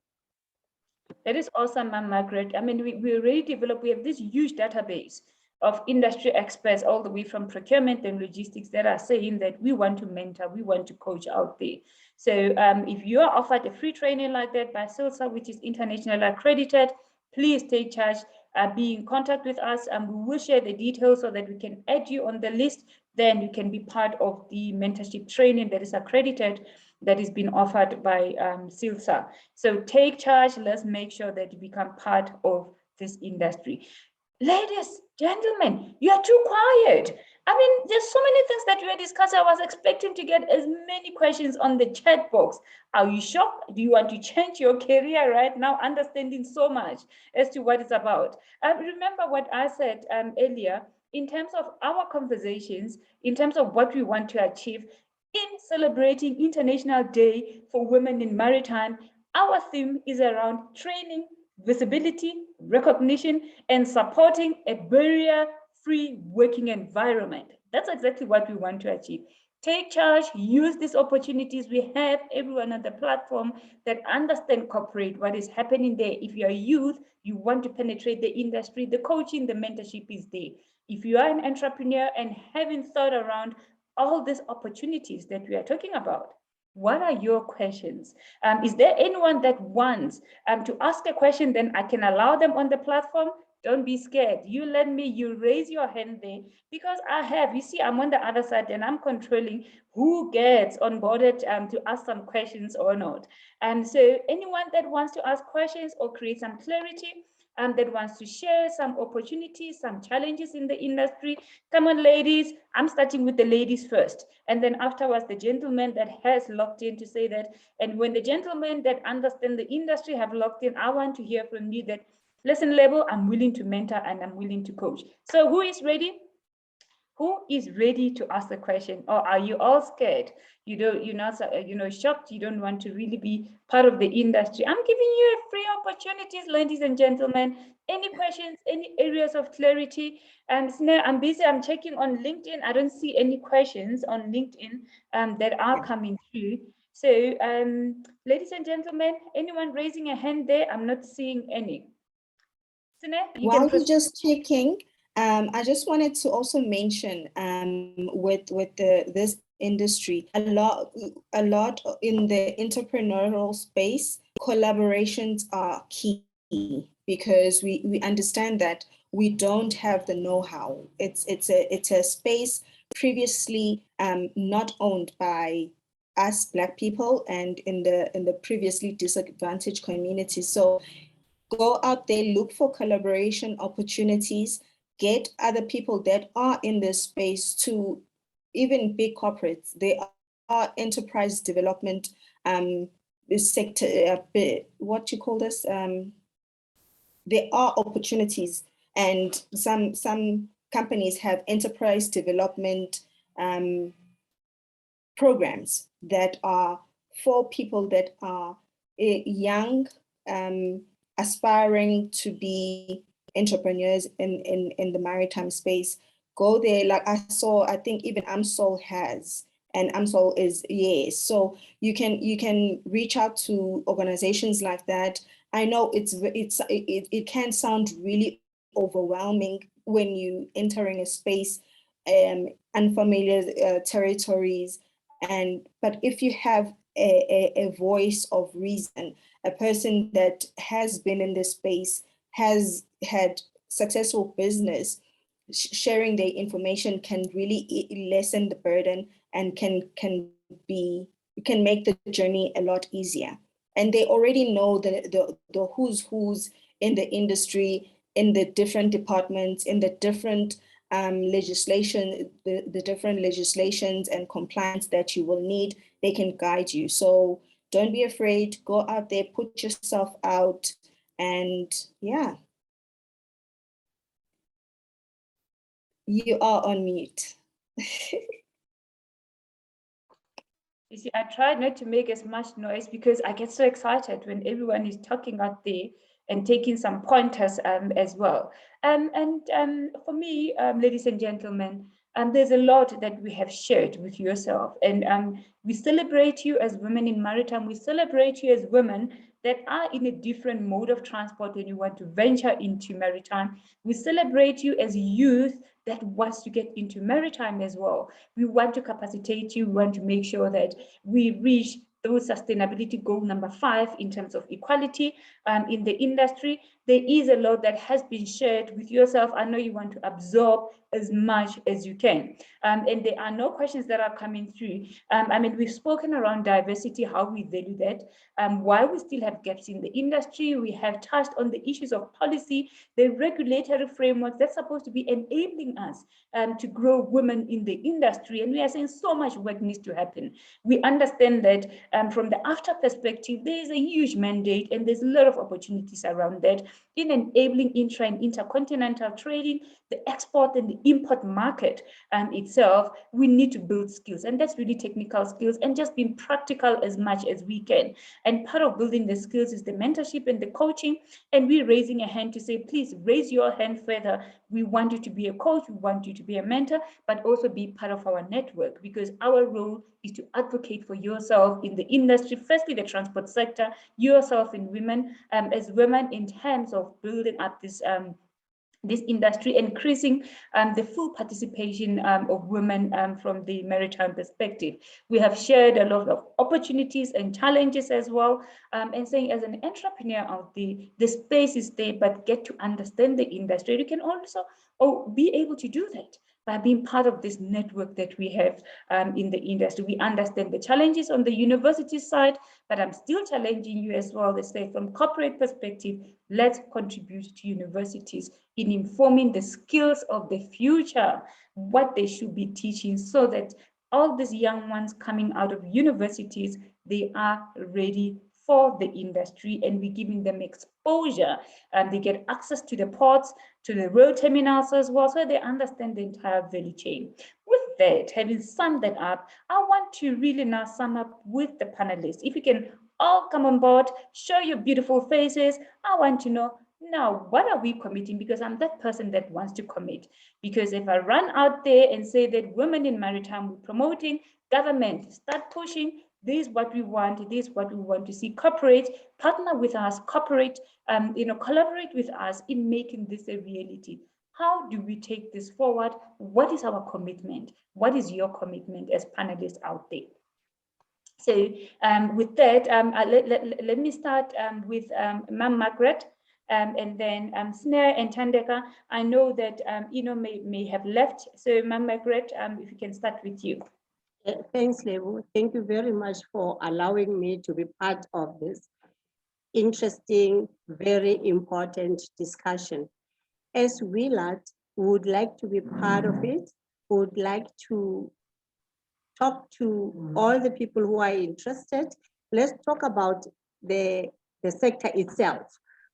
That is awesome, Ma'am Margaret. I mean, we already developed, we have this huge database of industry experts all the way from procurement and logistics that are saying that we want to mentor, we want to coach out there. So if you are offered a free training like that by SILSA, which is internationally accredited, please take charge, be in contact with us, and we will share the details so that we can add you on the list. Then you can be part of the mentorship training that is accredited, that is being offered by SILSA. So take charge, let's make sure that you become part of this industry. Ladies, gentlemen, you are too quiet. I mean, there's so many things that we are discussing. I was expecting to get as many questions on the chat box. Are you shocked? Do you want to change your career right now, understanding so much as to what it's about? Remember what I said earlier, in terms of our conversations, in terms of what we want to achieve, in celebrating International Day for Women in Maritime, our theme is around training, visibility, recognition, and supporting a barrier-free working environment. That's exactly what we want to achieve. Take charge, use these opportunities. We have everyone on the platform that understand corporate, what is happening there. If you're a youth, you want to penetrate the industry, the coaching, the mentorship is there. If you are an entrepreneur and haven't thought around all these opportunities that we are talking about, what are your questions? Is there anyone that wants to ask a question? Then I can allow them on the platform. Don't be scared. You let me, you raise your hand there, because you see, I'm on the other side and I'm controlling who gets onboarded to ask some questions or not. And so anyone that wants to ask questions or create some clarity, that wants to share some opportunities, some challenges in the industry. Come on, ladies. I'm starting with the ladies first. And then afterwards, the gentleman that has locked in to say that. And when the gentlemen that understand the industry have locked in, I want to hear from you that, listen, Label, I'm willing to mentor and I'm willing to coach. So who is ready? Who is ready to ask the question? Or are you all scared? You're not shocked. You don't want to really be part of the industry. I'm giving you a free opportunities, ladies and gentlemen. Any questions, any areas of clarity? And I'm busy. I'm checking on LinkedIn. I don't see any questions on LinkedIn that are coming through. So, ladies and gentlemen, anyone raising a hand there? I'm not seeing any. While you're just checking, I just wanted to also mention with this industry, a lot in the entrepreneurial space, collaborations are key, because we understand that we don't have the know-how. It's a space previously not owned by us Black people and in the previously disadvantaged communities. So go out there, look for collaboration opportunities, get other people that are in this space to even big corporates. There are enterprise development sector, what you call this? There are opportunities, and some companies have enterprise development programs that are for people that are young, aspiring to be entrepreneurs in the maritime space. Go there. Like I think even AMSOL has, and AMSOL is, yes. So you can reach out to organizations like that. I know it can sound really overwhelming when you entering a space, unfamiliar territories, but if you have a voice of reason, a person that has been in this space, has had successful business, sharing their information can really lessen the burden and can make the journey a lot easier. And they already know the who's in the industry, in the different departments, in the different legislation, the different legislations and compliance that you will need. They can guide you. So don't be afraid, go out there, put yourself out, and yeah. You are on mute. You see, I try not to make as much noise because I get so excited when everyone is talking out there and taking some pointers as well. And for me, ladies and gentlemen, there's a lot that we have shared with yourself. And we celebrate you as women in maritime. We celebrate you as women that are in a different mode of transport and you want to venture into maritime. We celebrate you as youth that wants to get into maritime as well. We want to capacitate you. We want to make sure that we reach those sustainability goal number 5 in terms of equality in the industry. there is a lot that has been shared with yourself. I know you want to absorb as much as you can. And there are no questions that are coming through. I mean, we've spoken around diversity, how we value that, why we still have gaps in the industry. We have touched on the issues of policy, the regulatory framework that's supposed to be enabling us to grow women in the industry. And we are saying so much work needs to happen. We understand that from the after perspective, there is a huge mandate and there's a lot of opportunities around that in enabling intra and intercontinental trading, the export and the import market itself. We need to build skills, and that's really technical skills and just being practical as much as we can. And part of building the skills is the mentorship and the coaching. And we're raising a hand to say, please raise your hand further. We want you to be a coach, we want you to be a mentor, but also be part of our network, because our role is to advocate for yourself in the industry, firstly the transport sector, yourself in women, as women, in terms of building up this industry, increasing the full participation of women from the maritime perspective. We have shared a lot of opportunities and challenges as well, and saying as an entrepreneur out there, the space is there, but get to understand the industry. You can also be able to do that by being part of this network that we have in the industry. We understand the challenges on the university side, but I'm still challenging you as well. They say from corporate perspective, let's contribute to universities in informing the skills of the future, what they should be teaching, so that all these young ones coming out of universities, they are ready for the industry, and we're giving them exposure, and they get access to the ports, to the road terminals as well, so they understand the entire value chain. With that, having summed that up, I want to really now sum up with the panelists. If you can all come on board, show your beautiful faces. I want to know now, what are we committing? Because I'm that person that wants to commit. Because if I run out there and say that women in maritime, we're promoting, government, start pushing, this is what we want, this is what we want to see. Corporate, partner with us, corporate, collaborate with us in making this a reality. How do we take this forward? What is our commitment? What is your commitment as panelists out there? So with that, let me start with Ma'am Margaret, and then Snare and Tandeka. I know that may have left. So Ma'am Margaret, if you can start with you. Thanks, Lebu. Thank you very much for allowing me to be part of this interesting, very important discussion. As WILAT, would like to be part of it, would like to talk to all the people who are interested. Let's talk about the sector itself.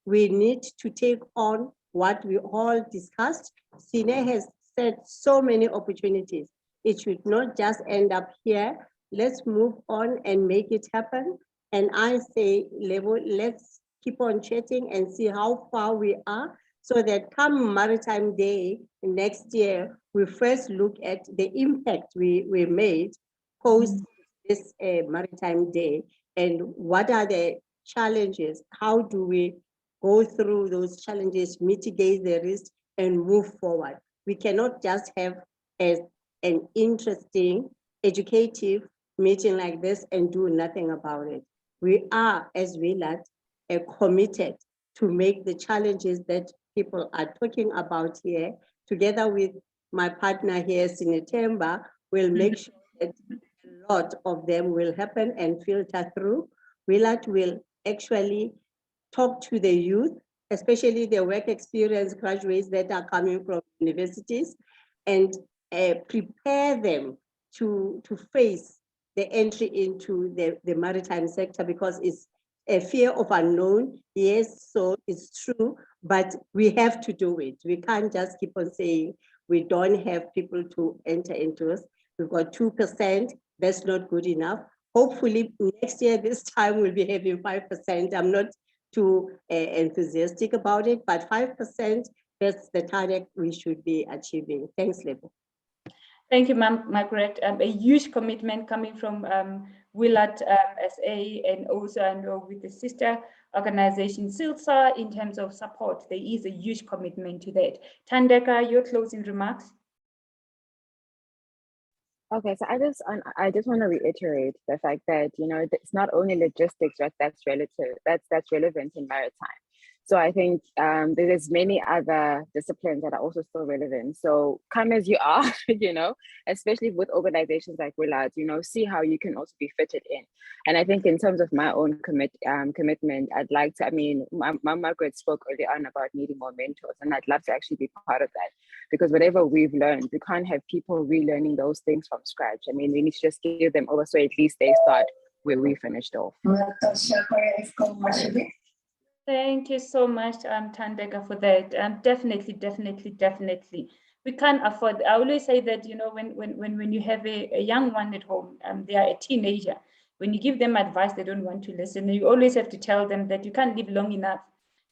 We need to take on what we all discussed. Sine has said so many opportunities. It should not just end up here. Let's move on and make it happen. And I say, let's keep on chatting and see how far we are, so that come Maritime Day next year, we first look at the impact we made post this Maritime Day, and what are the challenges? How do we go through those challenges, mitigate the risk, and move forward? We cannot just have an interesting, educative meeting like this and do nothing about it. We are, as WILAT, committed to make the challenges that people are talking about here, together with my partner here, Sinetemba, will make sure that a lot of them will happen and filter through. WILAT will actually talk to the youth, especially the work experience graduates that are coming from universities, and prepare them to face the entry into the maritime sector, because it's a fear of unknown. Yes, so it's true, but we have to do it. We can't just keep on saying we don't have people to enter into us. We've got 2%, that's not good enough. Hopefully next year, this time we'll be having 5%. I'm not too enthusiastic about it, but 5%, that's the target we should be achieving. Thanks, Lebo. Thank you, Ma'am Margaret. A huge commitment coming from WILAT SA, and also I know with the sister organization SILSA in terms of support. There is a huge commitment to that. Tandeka, your closing remarks. Okay, so I just want to reiterate the fact that it's not only logistics that's relative, that's relevant in maritime. So I think there's many other disciplines that are also still relevant. So come as you are, you know, especially with organizations like Willard, you know, see how you can also be fitted in. And I think in terms of my own commitment, I'd like to, I mean, Margaret spoke earlier on about needing more mentors, and I'd love to actually be part of that, because whatever we've learned, we can't have people relearning those things from scratch. I mean, we need to just give them over so at least they start where we finished off. Thank you so much, Tandega, for that. Definitely, definitely, definitely. We can't afford. I always say that, you know, when you have a young one at home, they are a teenager. When you give them advice, they don't want to listen. You always have to tell them that you can't live long enough,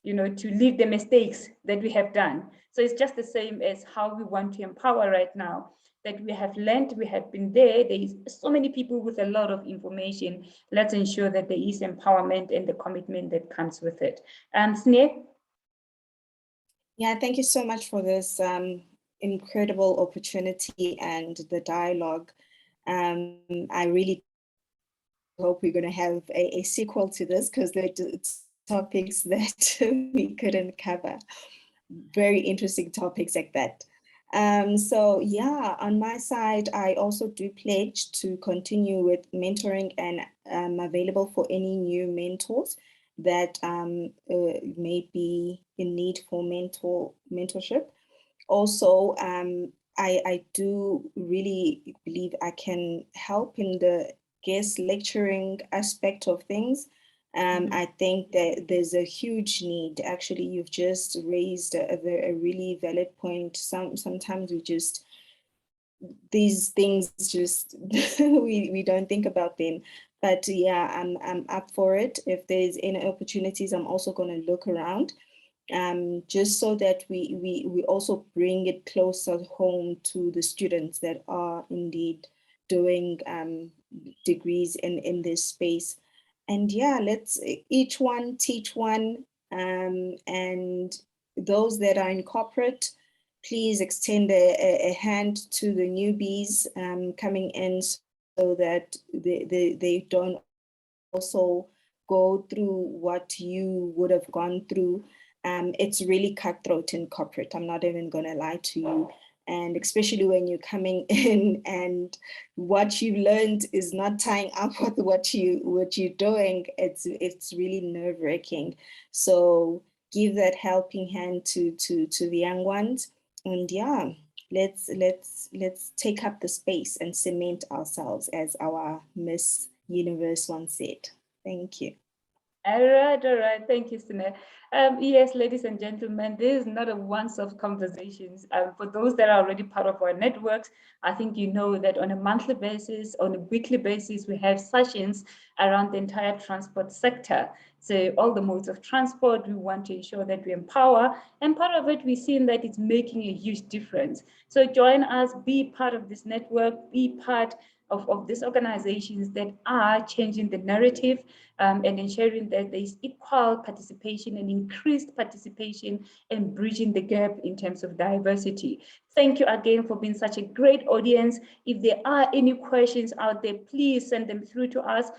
you know, to leave the mistakes that we have done. So it's just the same as how we want to empower right now, that we have learned, we have been there. There is so many people with a lot of information. Let's ensure that there is empowerment and the commitment that comes with it. Sneh? Yeah, thank you so much for this incredible opportunity and the dialogue. I really hope we're going to have a sequel to this, because they're topics that we couldn't cover. Very interesting topics like that. So yeah, on my side, I also do pledge to continue with mentoring, and I'm available for any new mentors that may be in need for mentorship. Also, I do really believe I can help in the guest lecturing aspect of things. I think that there's a huge need. Actually, you've just raised a really valid point. Sometimes we just, these things just we don't think about them. But yeah, I'm up for it. If there's any opportunities, I'm also going to look around, just so that we also bring it closer home to the students that are indeed doing degrees in this space. And yeah, let's each one teach one, and those that are in corporate, please extend a hand to the newbies coming in, so that they don't also go through what you would have gone through. It's really cutthroat in corporate. I'm not even going to lie to you. And especially when you're coming in and what you learned is not tying up with what you're doing, it's really nerve-wracking. So give that helping hand to the young ones. And yeah, let's take up the space and cement ourselves, as our Miss Universe once said. Thank you. All right. Thank you, Sine. Yes, ladies and gentlemen, this is not a once-off conversations. For those that are already part of our networks, I think you know that on a monthly basis, on a weekly basis, we have sessions around the entire transport sector. So all the modes of transport, we want to ensure that we empower, and part of it, we've seen that it's making a huge difference. So join us, be part of this network, be part of these organizations that are changing the narrative, and ensuring that there is equal participation and increased participation, and bridging the gap in terms of diversity. Thank you again for being such a great audience. If there are any questions out there, please send them through to us.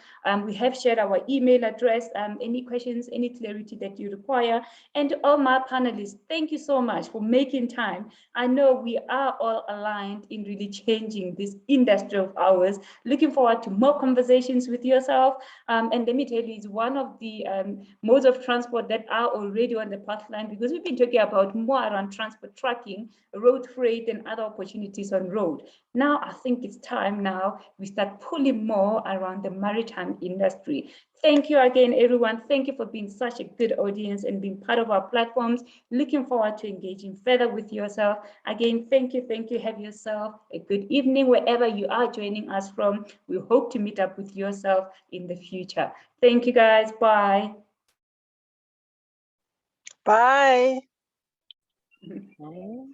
We have shared our email address. Any questions, any clarity that you require. And all my panelists, thank you so much for making time. I know we are all aligned in really changing this industry of ours. Looking forward to more conversations with yourself. And let me tell you, it's one of the modes of transport that are already on the pathline, because we've been talking about more around transport tracking, road freight, and other opportunities on road. Now, I think it's time now we start pulling more around the maritime industry. Thank you again, everyone. Thank you for being such a good audience and being part of our platforms. Looking forward to engaging further with yourself. Again, thank you. Have yourself a good evening wherever you are joining us from. We hope to meet up with yourself in the future. Thank you, guys. Bye. Bye. Bye.